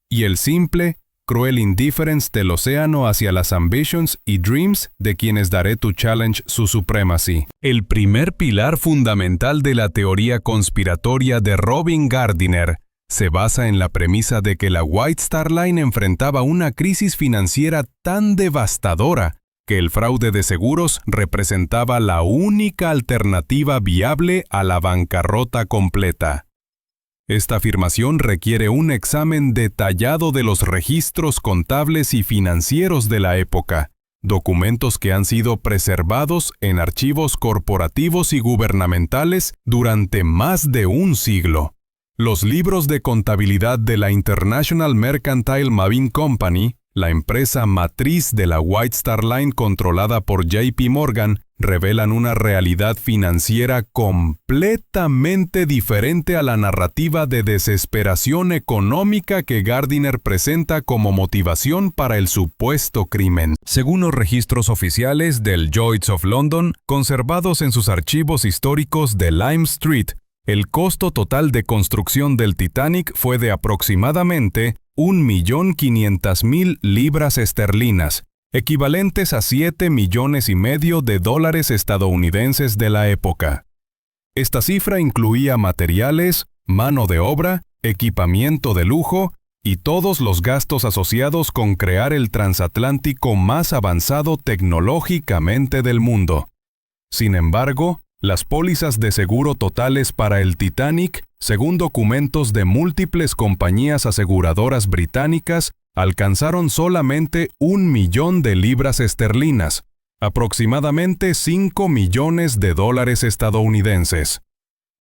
y el simple, cruel indifference del océano hacia las ambitions y dreams de quienes daré to challenge su supremacy. El primer pilar fundamental de la teoría conspiratoria de Robin Gardiner se basa en la premisa de que la White Star Line enfrentaba una crisis financiera tan devastadora que el fraude de seguros representaba la única alternativa viable a la bancarrota completa. Esta afirmación requiere un examen detallado de los registros contables y financieros de la época, documentos que han sido preservados en archivos corporativos y gubernamentales durante más de un siglo. Los libros de contabilidad de la International Mercantile Marine Company, la empresa matriz de la White Star Line controlada por JP Morgan, revelan una realidad financiera completamente diferente a la narrativa de desesperación económica que Gardiner presenta como motivación para el supuesto crimen. Según los registros oficiales del Lloyd's of London, conservados en sus archivos históricos de Lime Street, el costo total de construcción del Titanic fue de aproximadamente 1.500.000 libras esterlinas, equivalentes a $7,5 millones de dólares estadounidenses de la época. Esta cifra incluía materiales, mano de obra, equipamiento de lujo y todos los gastos asociados con crear el transatlántico más avanzado tecnológicamente del mundo. Sin embargo, las pólizas de seguro totales para el Titanic, según documentos de múltiples compañías aseguradoras británicas, alcanzaron solamente 1 millón de libras esterlinas, aproximadamente 5 millones de dólares estadounidenses.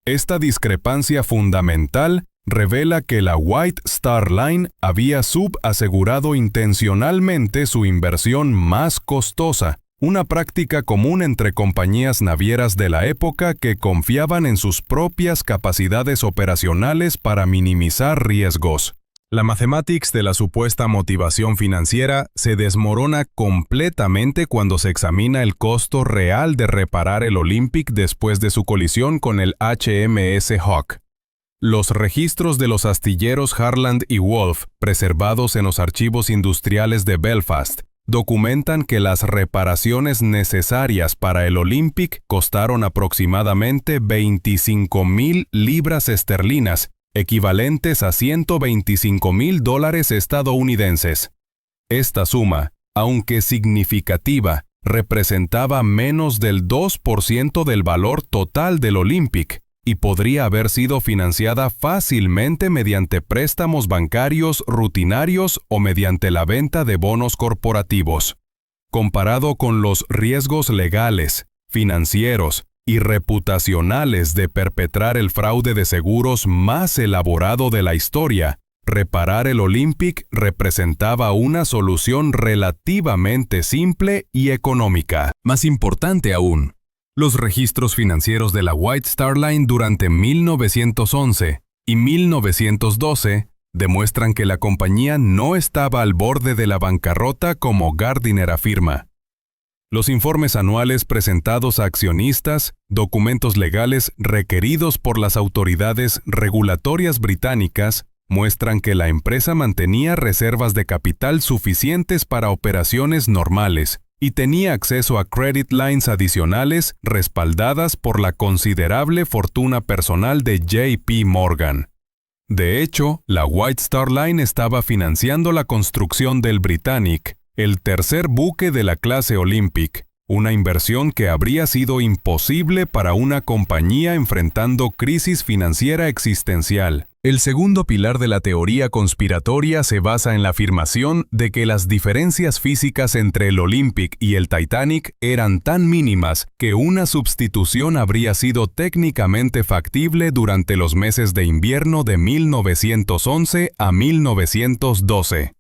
Esta discrepancia fundamental revela que la White Star Line había subasegurado intencionalmente su inversión más costosa, una práctica común entre compañías navieras de la época que confiaban en sus propias capacidades operacionales para minimizar riesgos. La mathematics de la supuesta motivación financiera se desmorona completamente cuando se examina el costo real de reparar el Olympic después de su colisión con el HMS Hawke. Los registros de los astilleros Harland y Wolff, preservados en los archivos industriales de Belfast, documentan que las reparaciones necesarias para el Olympic costaron aproximadamente 25,000 libras esterlinas, equivalentes a $125,000 estadounidenses. Esta suma, aunque significativa, representaba menos del 2% del valor total del Olympic y podría haber sido financiada fácilmente mediante préstamos bancarios rutinarios o mediante la venta de bonos corporativos. Comparado con los riesgos legales, financieros y reputacionales de perpetrar el fraude de seguros más elaborado de la historia, reparar el Olympic representaba una solución relativamente simple y económica. Más importante aún, los registros financieros de la White Star Line durante 1911 y 1912 demuestran que la compañía no estaba al borde de la bancarrota como Gardiner afirma. Los informes anuales presentados a accionistas, documentos legales requeridos por las autoridades regulatorias británicas, muestran que la empresa mantenía reservas de capital suficientes para operaciones normales y tenía acceso a credit lines adicionales respaldadas por la considerable fortuna personal de JP Morgan. De hecho, la White Star Line estaba financiando la construcción del Britannic, el tercer buque de la clase Olympic, una inversión que habría sido imposible para una compañía enfrentando crisis financiera existencial. El segundo pilar de la teoría conspiratoria se basa en la afirmación de que las diferencias físicas entre el Olympic y el Titanic eran tan mínimas que una sustitución habría sido técnicamente factible durante los meses de invierno de 1911 a 1912.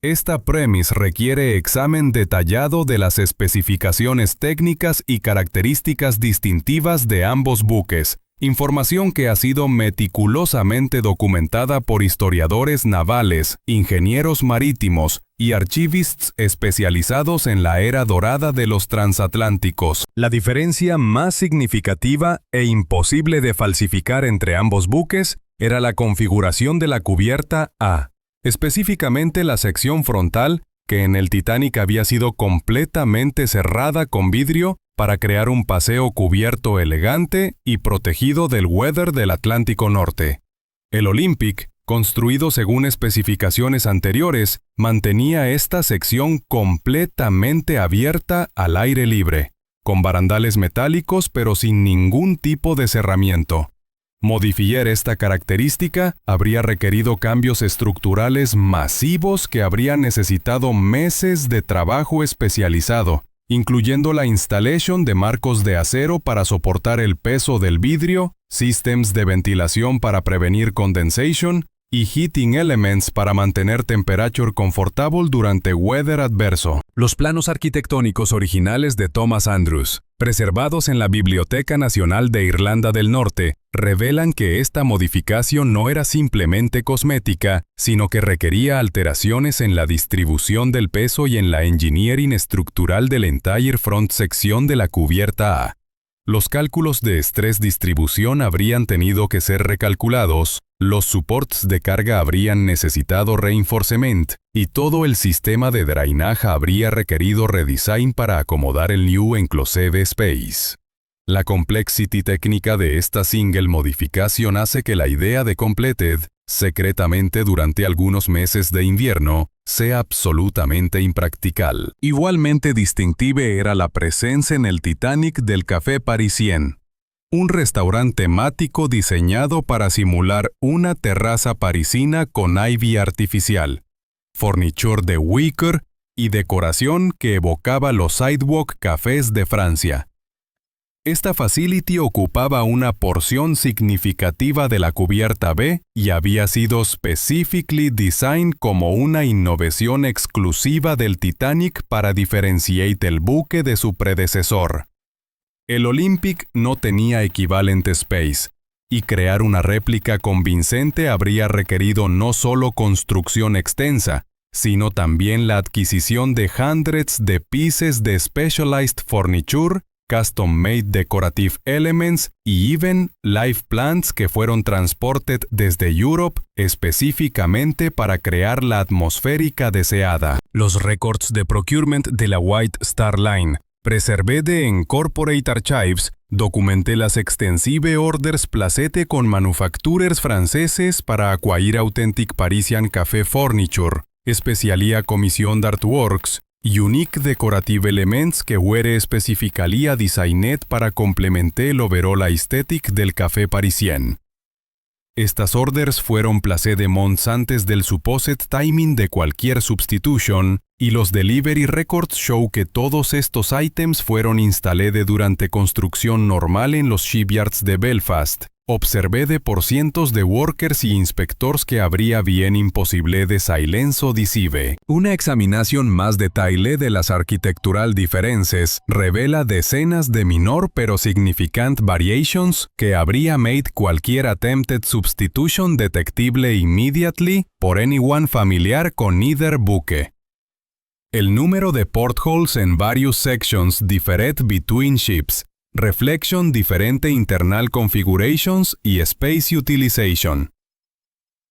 Esta premise requiere examen detallado de las especificaciones técnicas y características distintivas de ambos buques, información que ha sido meticulosamente documentada por historiadores navales, ingenieros marítimos y archivists especializados en la era dorada de los transatlánticos. La diferencia más significativa e imposible de falsificar entre ambos buques era la configuración de la cubierta A. Específicamente la sección frontal, que en el Titanic había sido completamente cerrada con vidrio para crear un paseo cubierto elegante y protegido del weather del Atlántico Norte. El Olympic, construido según especificaciones anteriores, mantenía esta sección completamente abierta al aire libre, con barandales metálicos pero sin ningún tipo de cerramiento. Modificar esta característica habría requerido cambios estructurales masivos que habrían necesitado meses de trabajo especializado, incluyendo la instalación de marcos de acero para soportar el peso del vidrio, sistemas de ventilación para prevenir condensation y heating elements para mantener temperature confortable durante weather adverso. Los planos arquitectónicos originales de Thomas Andrews, preservados en la Biblioteca Nacional de Irlanda del Norte, revelan que esta modificación no era simplemente cosmética, sino que requería alteraciones en la distribución del peso y en la engineering estructural del entire front sección de la cubierta A. Los cálculos de estrés distribución habrían tenido que ser recalculados, los supports de carga habrían necesitado reinforcement, y todo el sistema de drenaje habría requerido redesign para acomodar el new enclosed space. La complexity técnica de esta single modificación hace que la idea de completed secretamente durante algunos meses de invierno, sea absolutamente impractical. Igualmente distintiva era la presencia en el Titanic del Café Parisien, un restaurante temático diseñado para simular una terraza parisina con ivy artificial, forniture de wicker y decoración que evocaba los sidewalk cafés de Francia. Esta facility ocupaba una porción significativa de la cubierta B y había sido specifically designed como una innovación exclusiva del Titanic para diferenciar el buque de su predecesor. El Olympic no tenía equivalente space, y crear una réplica convincente habría requerido no solo construcción extensa, sino también la adquisición de hundreds de pieces de specialized furniture, custom-made decorative elements y even live plants que fueron transported desde Europe específicamente para crear la atmosférica deseada. Los records de procurement de la White Star Line, preserved en Corporate Archives, documenté las extensive orders placete con manufacturers franceses para acquire authentic Parisian café furniture, especialia comisión d'artworks, unique decorative elements que were specifically designed para complementar el overall aesthetic del café parisien. Estas orders fueron placed months antes del supposed timing de cualquier substitution, y los delivery records show que todos estos items fueron instalados durante construcción normal en los shipyards de Belfast. Observé por cientos de workers y inspectores que habría bien imposible de silencio disive. Una examinación más detallada de las arquitectural diferencias revela decenas de menor pero significant variations que habría made cualquier attempted substitution detectible immediately por anyone familiar con either buque. El número de portholes en various sections differed between ships. Reflection diferente internal configurations y space utilization.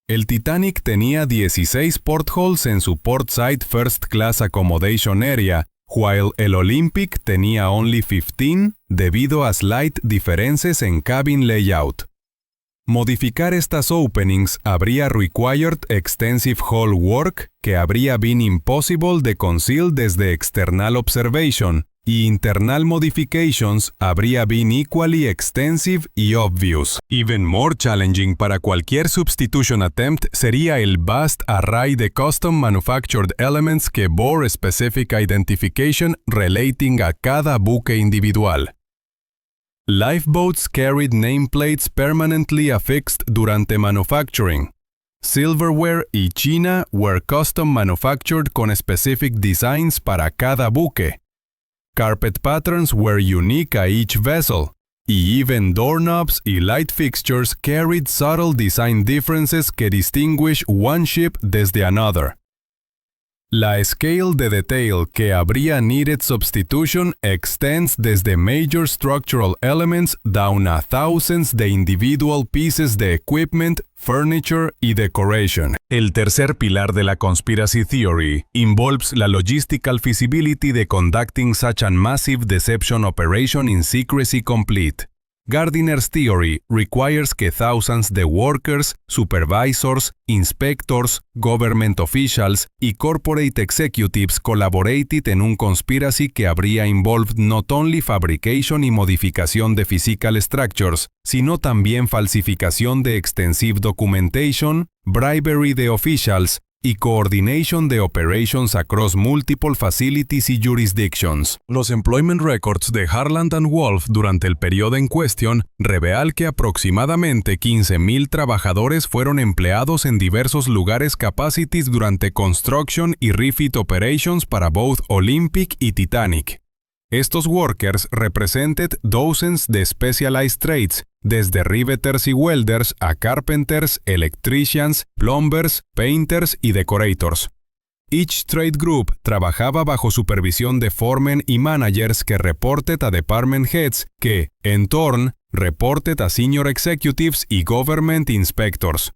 El Titanic tenía 16 portholes en su portside first class accommodation area, while el Olympic tenía only 15 debido a slight differences en cabin layout. Modificar estas openings habría required extensive hull work que habría been impossible de conceal desde external observation, y internal modifications habría been equally extensive y obvious. Even more challenging para cualquier substitution attempt sería el vast array de custom manufactured elements que bore specific identification relating a cada buque individual. Lifeboats carried nameplates permanently affixed durante manufacturing. Silverware y china were custom manufactured con specific designs para cada buque. Carpet patterns were unique a each vessel, y even doorknobs y light fixtures carried subtle design differences que distinguish one ship desde another. La scale de detail que habría needed substitution extends desde major structural elements down a thousands de individual pieces de equipment, furniture y decoration. El tercer pilar de la conspiracy theory involves la logistical feasibility de conducting such a massive deception operation in secrecy complete. Gardiner's theory requires que thousands de workers, supervisors, inspectors, government officials y corporate executives collaborated en un conspiracy que habría involved not only fabrication y modificación de physical structures, sino también falsificación de extensive documentation, bribery de officials, y coordination de operations across multiple facilities y jurisdictions. Los employment records de Harland & Wolff durante el periodo en cuestión revelan que aproximadamente 15,000 trabajadores fueron empleados en diversos lugares capacities durante construction y refit operations para both Olympic y Titanic. Estos workers represented dozens de specialized trades, desde riveters y welders a carpenters, electricians, plumbers, painters y decorators. Each trade group trabajaba bajo supervisión de foremen y managers que reported a department heads que, en turn, reported a senior executives y government inspectors.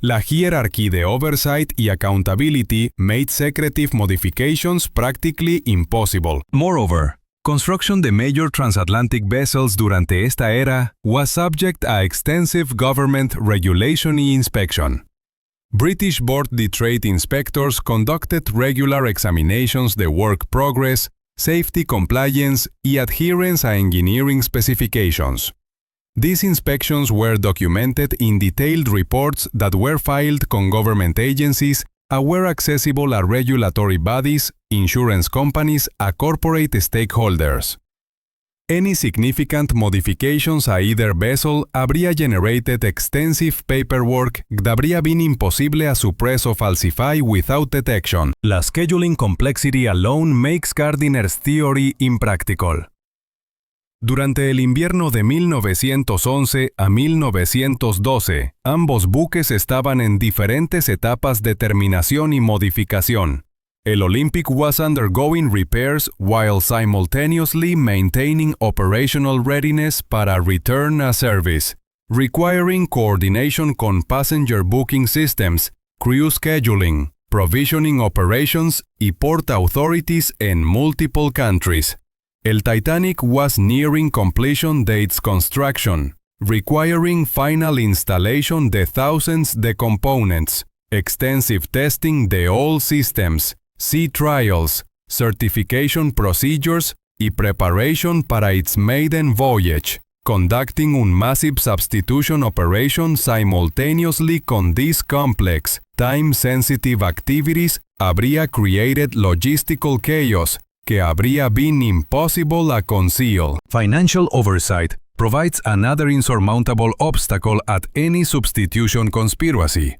La hierarchy de oversight y accountability made secretive modifications practically impossible. Moreover, construction de major transatlantic vessels durante esta era was subject a extensive government regulation y inspection. British Board de Trade Inspectors conducted regular examinations de work progress, safety compliance y adherence a engineering specifications. These inspections were documented in detailed reports that were filed con government agencies and were accessible a regulatory bodies, insurance companies, and corporate stakeholders. Any significant modifications a either vessel habría generated extensive paperwork that habría been imposible a suppress o falsify without detection. La scheduling complexity alone makes Gardiner's theory impractical. Durante el invierno de 1911 a 1912, ambos buques estaban en diferentes etapas de terminación y modificación. El Olympic was undergoing repairs while simultaneously maintaining operational readiness para return a service, requiring coordination con passenger booking systems, crew scheduling, provisioning operations y port authorities in multiple countries. El Titanic was nearing completion date's construction, requiring final installation de thousands de components, extensive testing de all systems, sea trials, certification procedures y preparation para its maiden voyage, conducting un massive substitution operation simultaneously con these complex, time-sensitive activities habría created logistical chaos que habría been impossible a conceal. Financial oversight provides another insurmountable obstacle at any substitution conspiracy.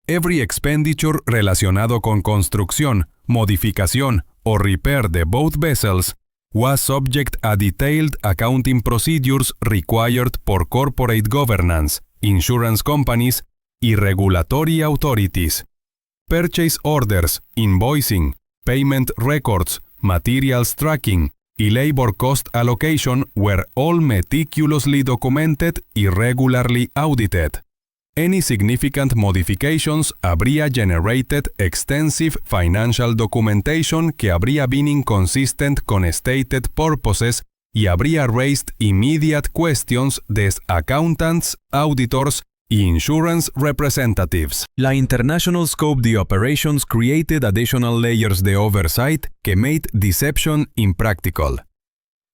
Every expenditure relacionado con construcción, modificación o repair de both vessels was subject a detailed accounting procedures required por corporate governance, insurance companies y regulatory authorities. Purchase orders, invoicing, payment records, materials tracking y labor cost allocation were all meticulously documented y regularly audited. Any significant modifications habría generated extensive financial documentation que habría been inconsistent con stated purposes y habría raised immediate questions des accountants, auditors y insurance representatives. La international scope de operations created additional layers de oversight que made deception impractical.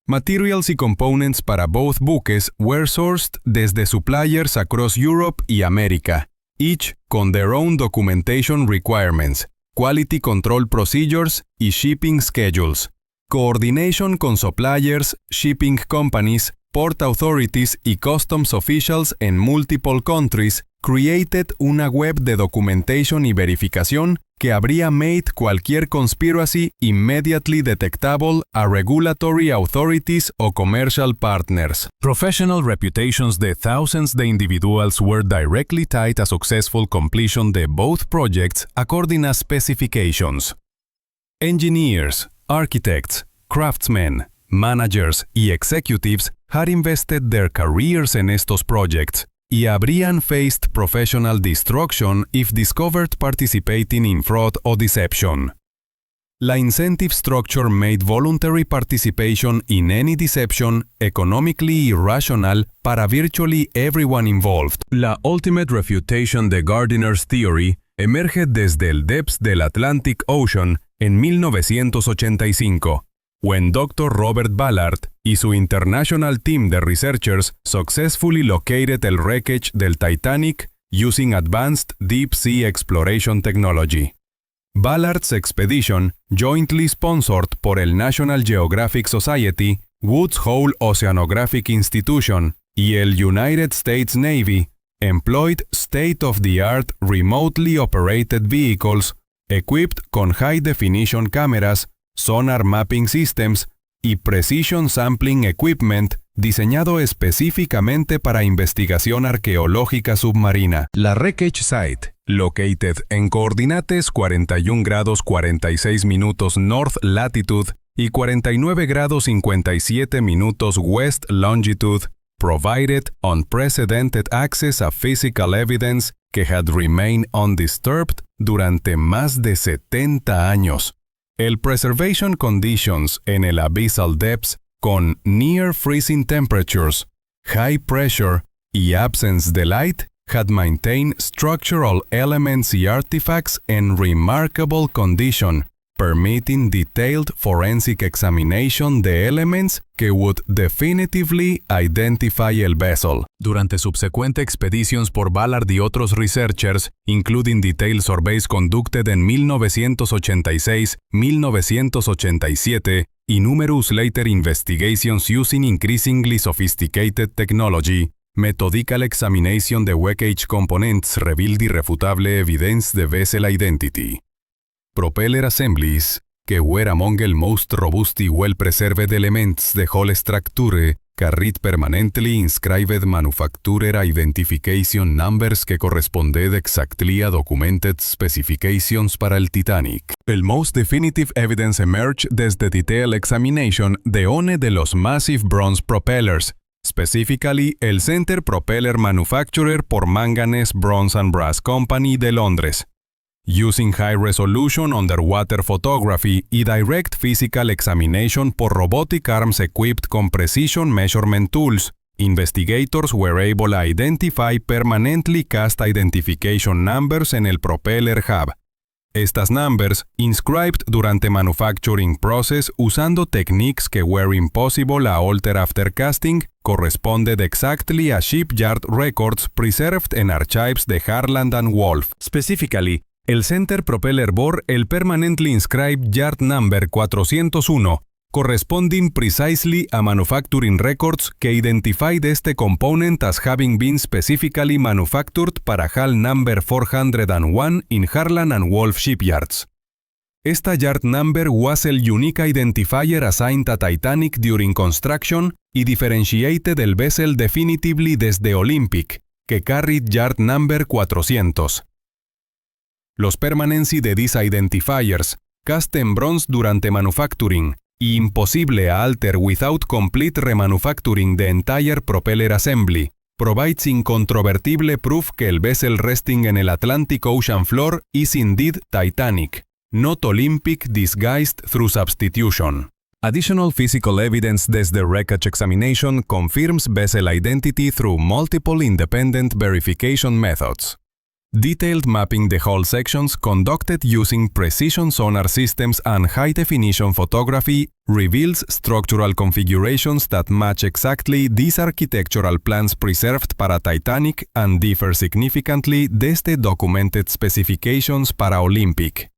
Materials y components para both buques were sourced desde suppliers across Europe y America, each con their own documentation requirements, quality control procedures y shipping schedules. Coordination con suppliers, shipping companies, port authorities y customs officials en multiple countries created una web de documentation y verificación que habría made cualquier conspiracy immediately detectable a regulatory authorities o commercial partners. Professional reputations de thousands de individuals were directly tied a successful completion de both projects according to specifications. Engineers, architects, craftsmen, managers y executives had invested their careers en estos projects y habrían faced professional destruction if discovered participating in fraud or deception. La incentive structure made voluntary participation in any deception economically irrational para virtually everyone involved. La ultimate refutation de Gardiner's theory emerge desde el depths del Atlantic Ocean en 1985. When Dr. Robert Ballard y su international team de researchers successfully located el wreckage del Titanic using advanced deep-sea exploration technology. Ballard's expedition, jointly sponsored por el National Geographic Society, Woods Hole Oceanographic Institution y el United States Navy, employed state-of-the-art remotely operated vehicles equipped con high-definition cameras, sonar mapping systems y precision sampling equipment diseñado específicamente para investigación arqueológica submarina. La wreckage site, located en coordinates 41 grados 46 minutos north latitude y 49 grados 57 minutos west longitude, provided unprecedented access a physical evidence que had remained undisturbed durante más de 70 años. El preservation conditions en el abyssal depths con near freezing temperatures, high pressure y absence de light had maintained structural elements and artifacts in remarkable condition, permitting detailed forensic examination the elements que would definitively identify el vessel. Durante subsequent expeditions por Ballard y otros researchers, including detailed surveys conducted en 1986, 1987, y numerous later investigations using increasingly sophisticated technology, methodical examination de wreckage components revealed irrefutable evidence de vessel identity. Propeller assemblies, que were among the most robust and well-preserved elements de whole structure, carried permanently inscribed manufacturer identification numbers que corresponded exactly a documented specifications para el Titanic. El most definitive evidence emerged desde detailed examination de one de los massive bronze propellers, specifically el Center Propeller Manufacturer por Manganese Bronze and Brass Company de Londres. Using high-resolution underwater photography y direct physical examination por robotic arms equipped con precision measurement tools, investigators were able to identify permanently cast identification numbers en el propeller hub. Estas numbers, inscribed durante manufacturing process usando techniques que were impossible to alter after casting, corresponded exactly a shipyard records preserved in archives de Harland and Wolff. Specifically, el Center Propeller bore el permanently inscribed yard number 401, corresponding precisely a manufacturing records que identified este component as having been specifically manufactured para HAL number 401 in Harland and Wolff shipyards. Esta yard number was el unique identifier assigned a Titanic during construction y differentiated el vessel definitively desde Olympic, que carried yard number 400. Los permanency de these identifiers, cast en bronze durante manufacturing, y imposible a alter without complete remanufacturing the entire propeller assembly, provides incontrovertible proof que el vessel resting en el Atlantic Ocean floor is indeed Titanic, not Olympic disguised through substitution. Additional physical evidence desde wreckage examination confirms vessel identity through multiple independent verification methods. Detailed mapping the hull sections conducted using precision sonar systems and high-definition photography reveals structural configurations that match exactly these architectural plans preserved para Titanic and differ significantly desde documented specifications para Olympic.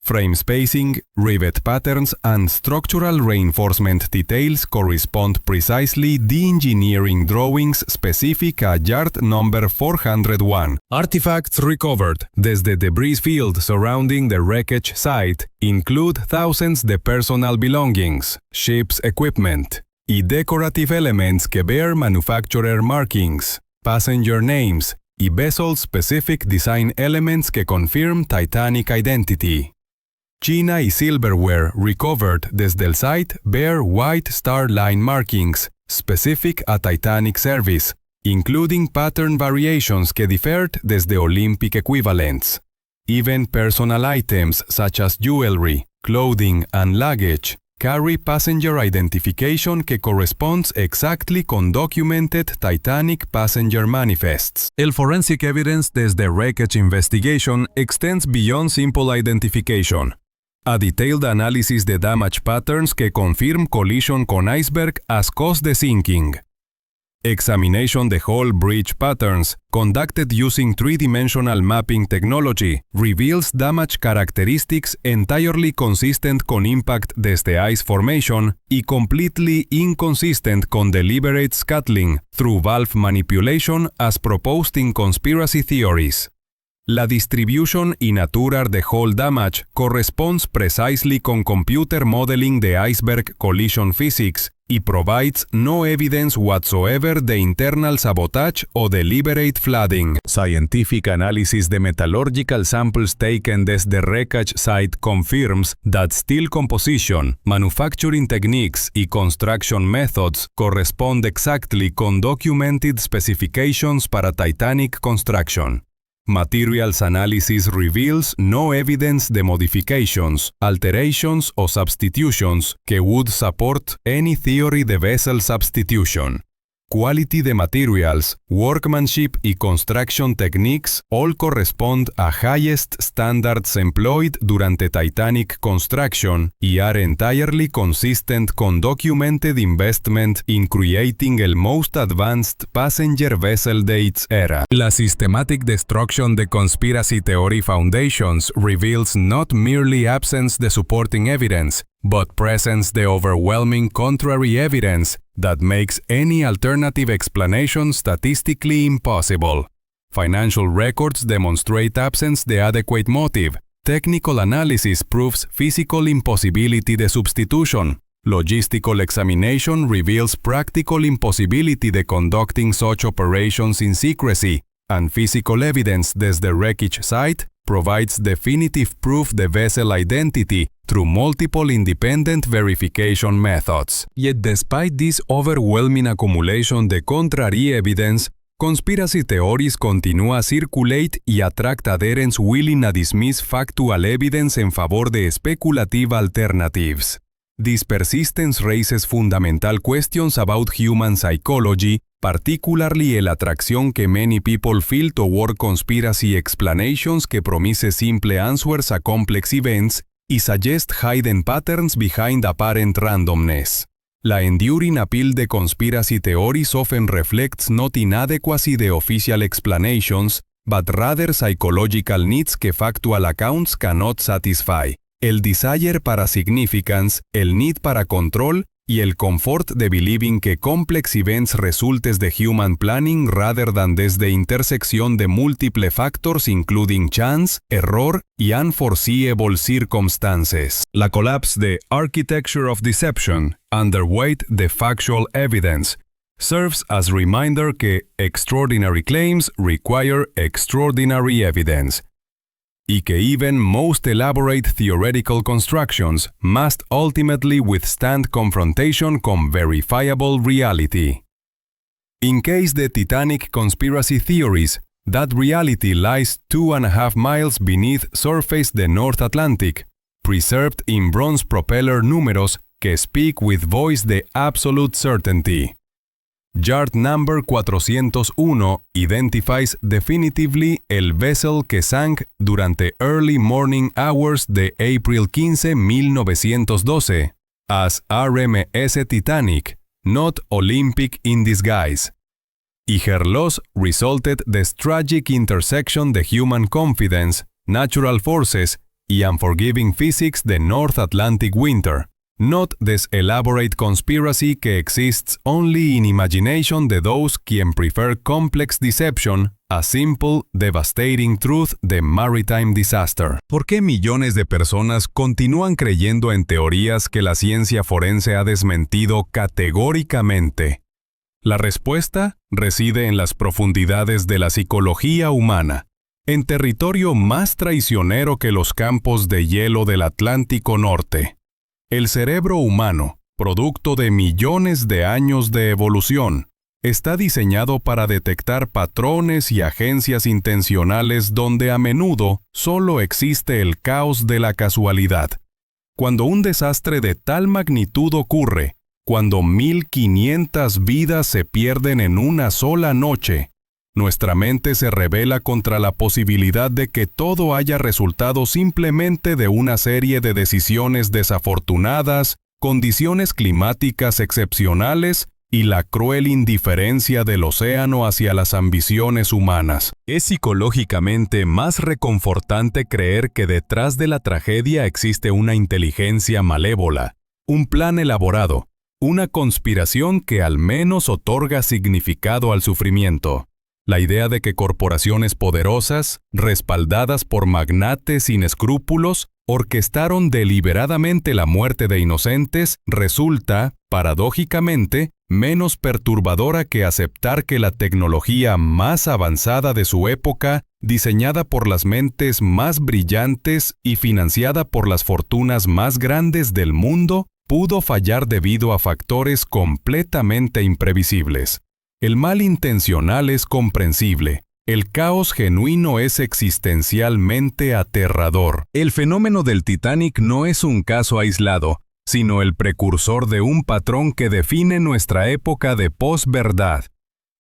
Frame spacing, rivet patterns, and structural reinforcement details correspond precisely the engineering drawings specific a yard number 401. Artifacts recovered desde debris field surrounding the wreckage site include thousands de personal belongings, ship's equipment, y decorative elements que bear manufacturer markings, passenger names, y vessel-specific design elements que confirm Titanic identity. China y silverware recovered desde el site bear White Star Line markings, specific a Titanic service, including pattern variations que differed desde Olympic equivalents. Even personal items such as jewelry, clothing, and luggage carry passenger identification que corresponds exactly con documented Titanic passenger manifests. El forensic evidence desde wreckage investigation extends beyond simple identification. A detailed analysis de damage patterns que confirm collision con iceberg as cause de sinking. Examination de hull breach patterns, conducted using three-dimensional mapping technology, reveals damage characteristics entirely consistent con impact desde ice formation y completely inconsistent con deliberate scuttling through valve manipulation as proposed in conspiracy theories. La distribution y nature de hull damage corresponds precisely con computer modeling de iceberg collision physics y provides no evidence whatsoever de internal sabotage o deliberate flooding. Scientific analysis de metallurgical samples taken desde wreckage site confirms that steel composition, manufacturing techniques y construction methods correspond exactly con documented specifications para Titanic construction. Materials analysis reveals no evidence de modifications, alterations o substitutions que would support any theory de vessel substitution. quality the materials, workmanship y construction techniques all correspond a highest standards employed durante Titanic construction y are entirely consistent con documented investment in creating el most advanced passenger vessel de its era. La systematic destruction the conspiracy theory foundations reveals not merely absence the supporting evidence, but presents the overwhelming contrary evidence that makes any alternative explanation statistically impossible. Financial records demonstrate absence the adequate motive. Technical analysis proves physical impossibility the substitution. Logistical examination reveals practical impossibility the conducting such operations in secrecy, and physical evidence desde the wreckage site provides definitive proof the vessel identity through multiple independent verification methods. Yet despite this overwhelming accumulation de contrary evidence, conspiracy theories continue a circulate y attract adherents willing to dismiss factual evidence en favor de speculative alternatives. This persistence raises fundamental questions about human psychology, particularly el atracción que many people feel toward conspiracy explanations que promise simple answers a complex events y suggest hidden patterns behind apparent randomness. La enduring appeal de conspiracy theories often reflects not inadequacy de official explanations, but rather psychological needs que factual accounts cannot satisfy. El desire para significance, el need para control y el comfort de believing que complex events resultes de human planning rather than desde intersección de múltiple factors including chance, error y unforeseeable circumstances. La collapse de Architecture of Deception, underweight the factual evidence, serves as reminder que extraordinary claims require extraordinary evidence, y que even most elaborate theoretical constructions must ultimately withstand confrontation con verifiable reality. In case the Titanic conspiracy theories, that reality lies 2.5 miles beneath surface the North Atlantic, preserved in bronze propeller números que speak with voice de absolute certainty. Yard number 401 identifies definitively el vessel que sank durante early morning hours de April 15, 1912, as RMS Titanic, not Olympic in disguise. Y her loss resulted the tragic intersection de human confidence, natural forces y unforgiving physics de North Atlantic winter. Not this elaborate conspiracy que exists only in imagination de those quien prefer complex deception a simple, devastating truth de maritime disaster. ¿Por qué millones de personas continúan creyendo en teorías que la ciencia forense ha desmentido categóricamente? La respuesta reside en las profundidades de la psicología humana, en territorio más traicionero que los campos de hielo del Atlántico Norte. El cerebro humano, producto de millones de años de evolución, está diseñado para detectar patrones y agencias intencionales donde a menudo solo existe el caos de la casualidad. Cuando un desastre de tal magnitud ocurre, cuando 1.500 vidas se pierden en una sola noche, nuestra mente se rebela contra la posibilidad de que todo haya resultado simplemente de una serie de decisiones desafortunadas, condiciones climáticas excepcionales y la cruel indiferencia del océano hacia las ambiciones humanas. Es psicológicamente más reconfortante creer que detrás de la tragedia existe una inteligencia malévola, un plan elaborado, una conspiración que al menos otorga significado al sufrimiento. La idea de que corporaciones poderosas, respaldadas por magnates sin escrúpulos, orquestaron deliberadamente la muerte de inocentes resulta, paradójicamente, menos perturbadora que aceptar que la tecnología más avanzada de su época, diseñada por las mentes más brillantes y financiada por las fortunas más grandes del mundo, pudo fallar debido a factores completamente imprevisibles. El mal intencional es comprensible. El caos genuino es existencialmente aterrador. El fenómeno del Titanic no es un caso aislado, sino el precursor de un patrón que define nuestra época de posverdad.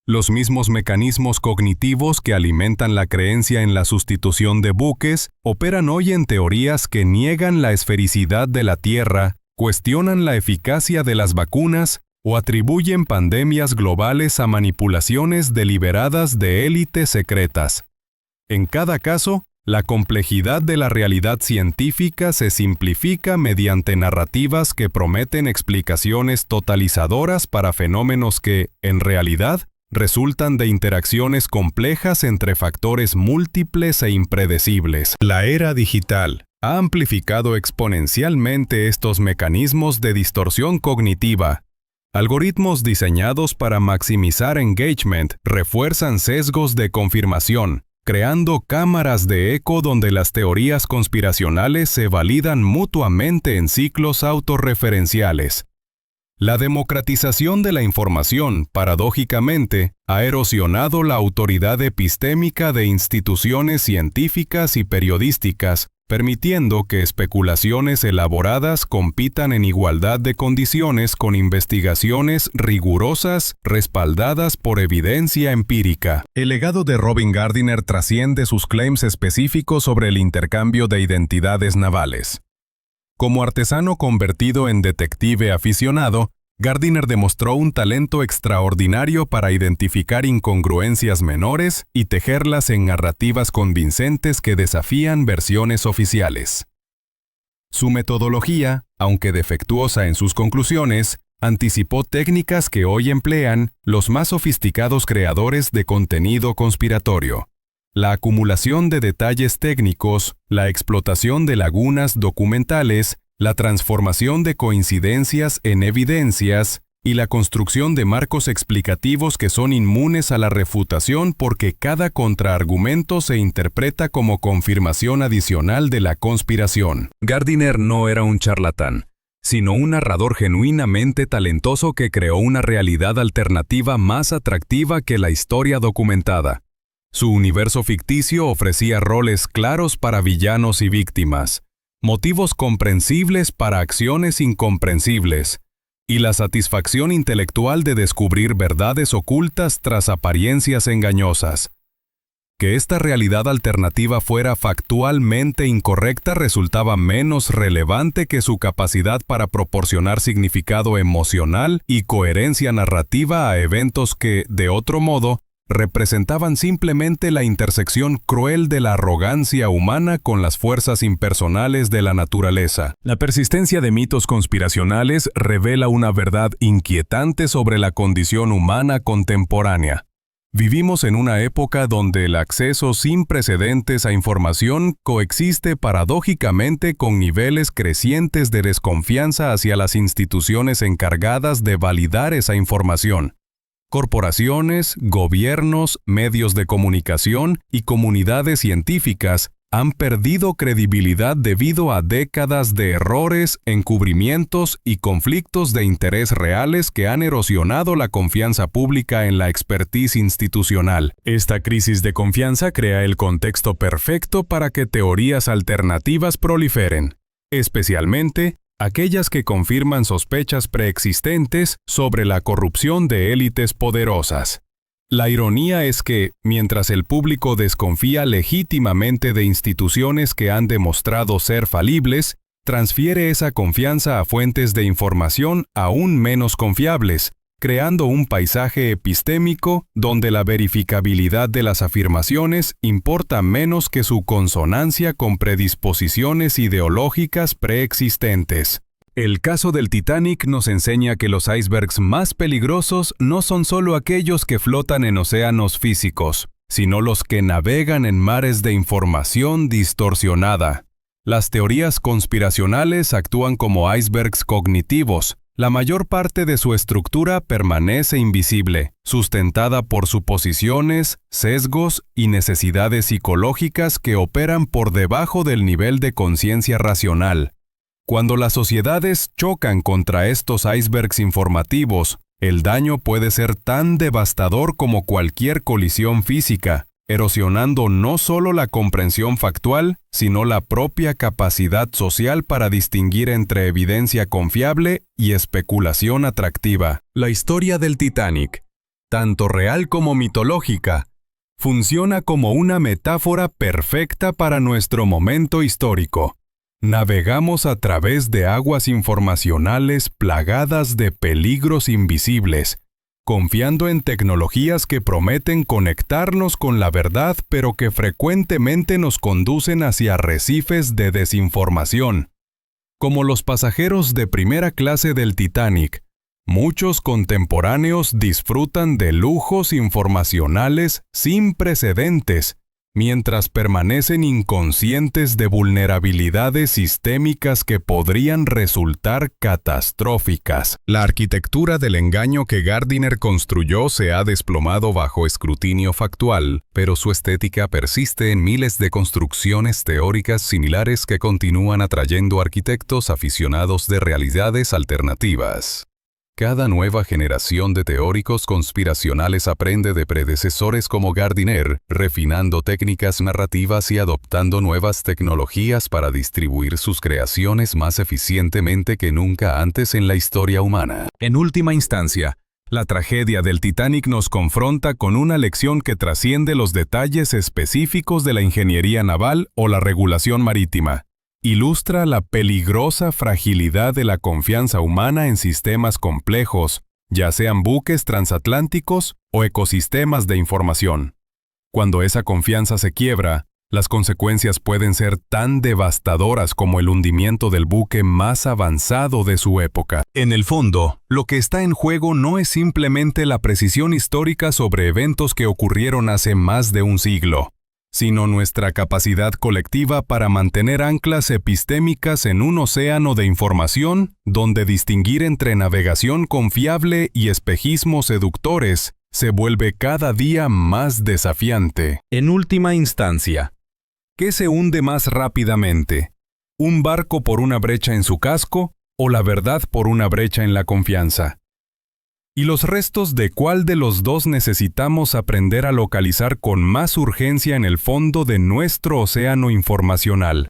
Los mismos mecanismos cognitivos que alimentan la creencia en la sustitución de buques operan hoy en teorías que niegan la esfericidad de la Tierra, cuestionan la eficacia de las vacunas o atribuyen pandemias globales a manipulaciones deliberadas de élites secretas. En cada caso, la complejidad de la realidad científica se simplifica mediante narrativas que prometen explicaciones totalizadoras para fenómenos que, en realidad, resultan de interacciones complejas entre factores múltiples e impredecibles. La era digital ha amplificado exponencialmente estos mecanismos de distorsión cognitiva. Algoritmos diseñados para maximizar engagement refuerzan sesgos de confirmación, creando cámaras de eco donde las teorías conspiracionales se validan mutuamente en ciclos autorreferenciales. La democratización de la información, paradójicamente, ha erosionado la autoridad epistémica de instituciones científicas y periodísticas, permitiendo que especulaciones elaboradas compitan en igualdad de condiciones con investigaciones rigurosas respaldadas por evidencia empírica. El legado de Robin Gardiner trasciende sus claims específicos sobre el intercambio de identidades navales. Como artesano convertido en detective aficionado, Gardiner demostró un talento extraordinario para identificar incongruencias menores y tejerlas en narrativas convincentes que desafían versiones oficiales. Su metodología, aunque defectuosa en sus conclusiones, anticipó técnicas que hoy emplean los más sofisticados creadores de contenido conspiratorio. La acumulación de detalles técnicos, la explotación de lagunas documentales, la transformación de coincidencias en evidencias y la construcción de marcos explicativos que son inmunes a la refutación porque cada contraargumento se interpreta como confirmación adicional de la conspiración. Gardiner no era un charlatán, sino un narrador genuinamente talentoso que creó una realidad alternativa más atractiva que la historia documentada. Su universo ficticio ofrecía roles claros para villanos y víctimas, motivos comprensibles para acciones incomprensibles, y la satisfacción intelectual de descubrir verdades ocultas tras apariencias engañosas. Que esta realidad alternativa fuera factualmente incorrecta resultaba menos relevante que su capacidad para proporcionar significado emocional y coherencia narrativa a eventos que, de otro modo, representaban simplemente la intersección cruel de la arrogancia humana con las fuerzas impersonales de la naturaleza. La persistencia de mitos conspiracionales revela una verdad inquietante sobre la condición humana contemporánea. Vivimos en una época donde el acceso sin precedentes a información coexiste paradójicamente con niveles crecientes de desconfianza hacia las instituciones encargadas de validar esa información. Corporaciones, gobiernos, medios de comunicación y comunidades científicas han perdido credibilidad debido a décadas de errores, encubrimientos y conflictos de interés reales que han erosionado la confianza pública en la expertise institucional. Esta crisis de confianza crea el contexto perfecto para que teorías alternativas proliferen, especialmente aquellas que confirman sospechas preexistentes sobre la corrupción de élites poderosas. La ironía es que, mientras el público desconfía legítimamente de instituciones que han demostrado ser falibles, transfiere esa confianza a fuentes de información aún menos confiables, creando un paisaje epistémico donde la verificabilidad de las afirmaciones importa menos que su consonancia con predisposiciones ideológicas preexistentes. El caso del Titanic nos enseña que los icebergs más peligrosos no son solo aquellos que flotan en océanos físicos, sino los que navegan en mares de información distorsionada. Las teorías conspiracionales actúan como icebergs cognitivos. La mayor parte de su estructura permanece invisible, sustentada por suposiciones, sesgos y necesidades psicológicas que operan por debajo del nivel de conciencia racional. Cuando las sociedades chocan contra estos icebergs informativos, el daño puede ser tan devastador como cualquier colisión física. erosionando no solo la comprensión factual, sino la propia capacidad social para distinguir entre evidencia confiable y especulación atractiva. La historia del Titanic, tanto real como mitológica, funciona como una metáfora perfecta para nuestro momento histórico. Navegamos a través de aguas informacionales plagadas de peligros invisibles, confiando en tecnologías que prometen conectarnos con la verdad, pero que frecuentemente nos conducen hacia arrecifes de desinformación. Como los pasajeros de primera clase del Titanic, muchos contemporáneos disfrutan de lujos informacionales sin precedentes, mientras permanecen inconscientes de vulnerabilidades sistémicas que podrían resultar catastróficas. La arquitectura del engaño que Gardiner construyó se ha desplomado bajo escrutinio factual, pero su estética persiste en miles de construcciones teóricas similares que continúan atrayendo arquitectos aficionados de realidades alternativas. Cada nueva generación de teóricos conspiracionales aprende de predecesores como Gardiner, refinando técnicas narrativas y adoptando nuevas tecnologías para distribuir sus creaciones más eficientemente que nunca antes en la historia humana. En última instancia, la tragedia del Titanic nos confronta con una lección que trasciende los detalles específicos de la ingeniería naval o la regulación marítima. Ilustra la peligrosa fragilidad de la confianza humana en sistemas complejos, ya sean buques transatlánticos o ecosistemas de información. Cuando esa confianza se quiebra, las consecuencias pueden ser tan devastadoras como el hundimiento del buque más avanzado de su época. En el fondo, lo que está en juego no es simplemente la precisión histórica sobre eventos que ocurrieron hace más de un siglo, sino nuestra capacidad colectiva para mantener anclas epistémicas en un océano de información donde distinguir entre navegación confiable y espejismos seductores se vuelve cada día más desafiante. En última instancia, ¿qué se hunde más rápidamente? ¿Un barco por una brecha en su casco o la verdad por una brecha en la confianza? ¿Y los restos de cuál de los dos necesitamos aprender a localizar con más urgencia en el fondo de nuestro océano informacional?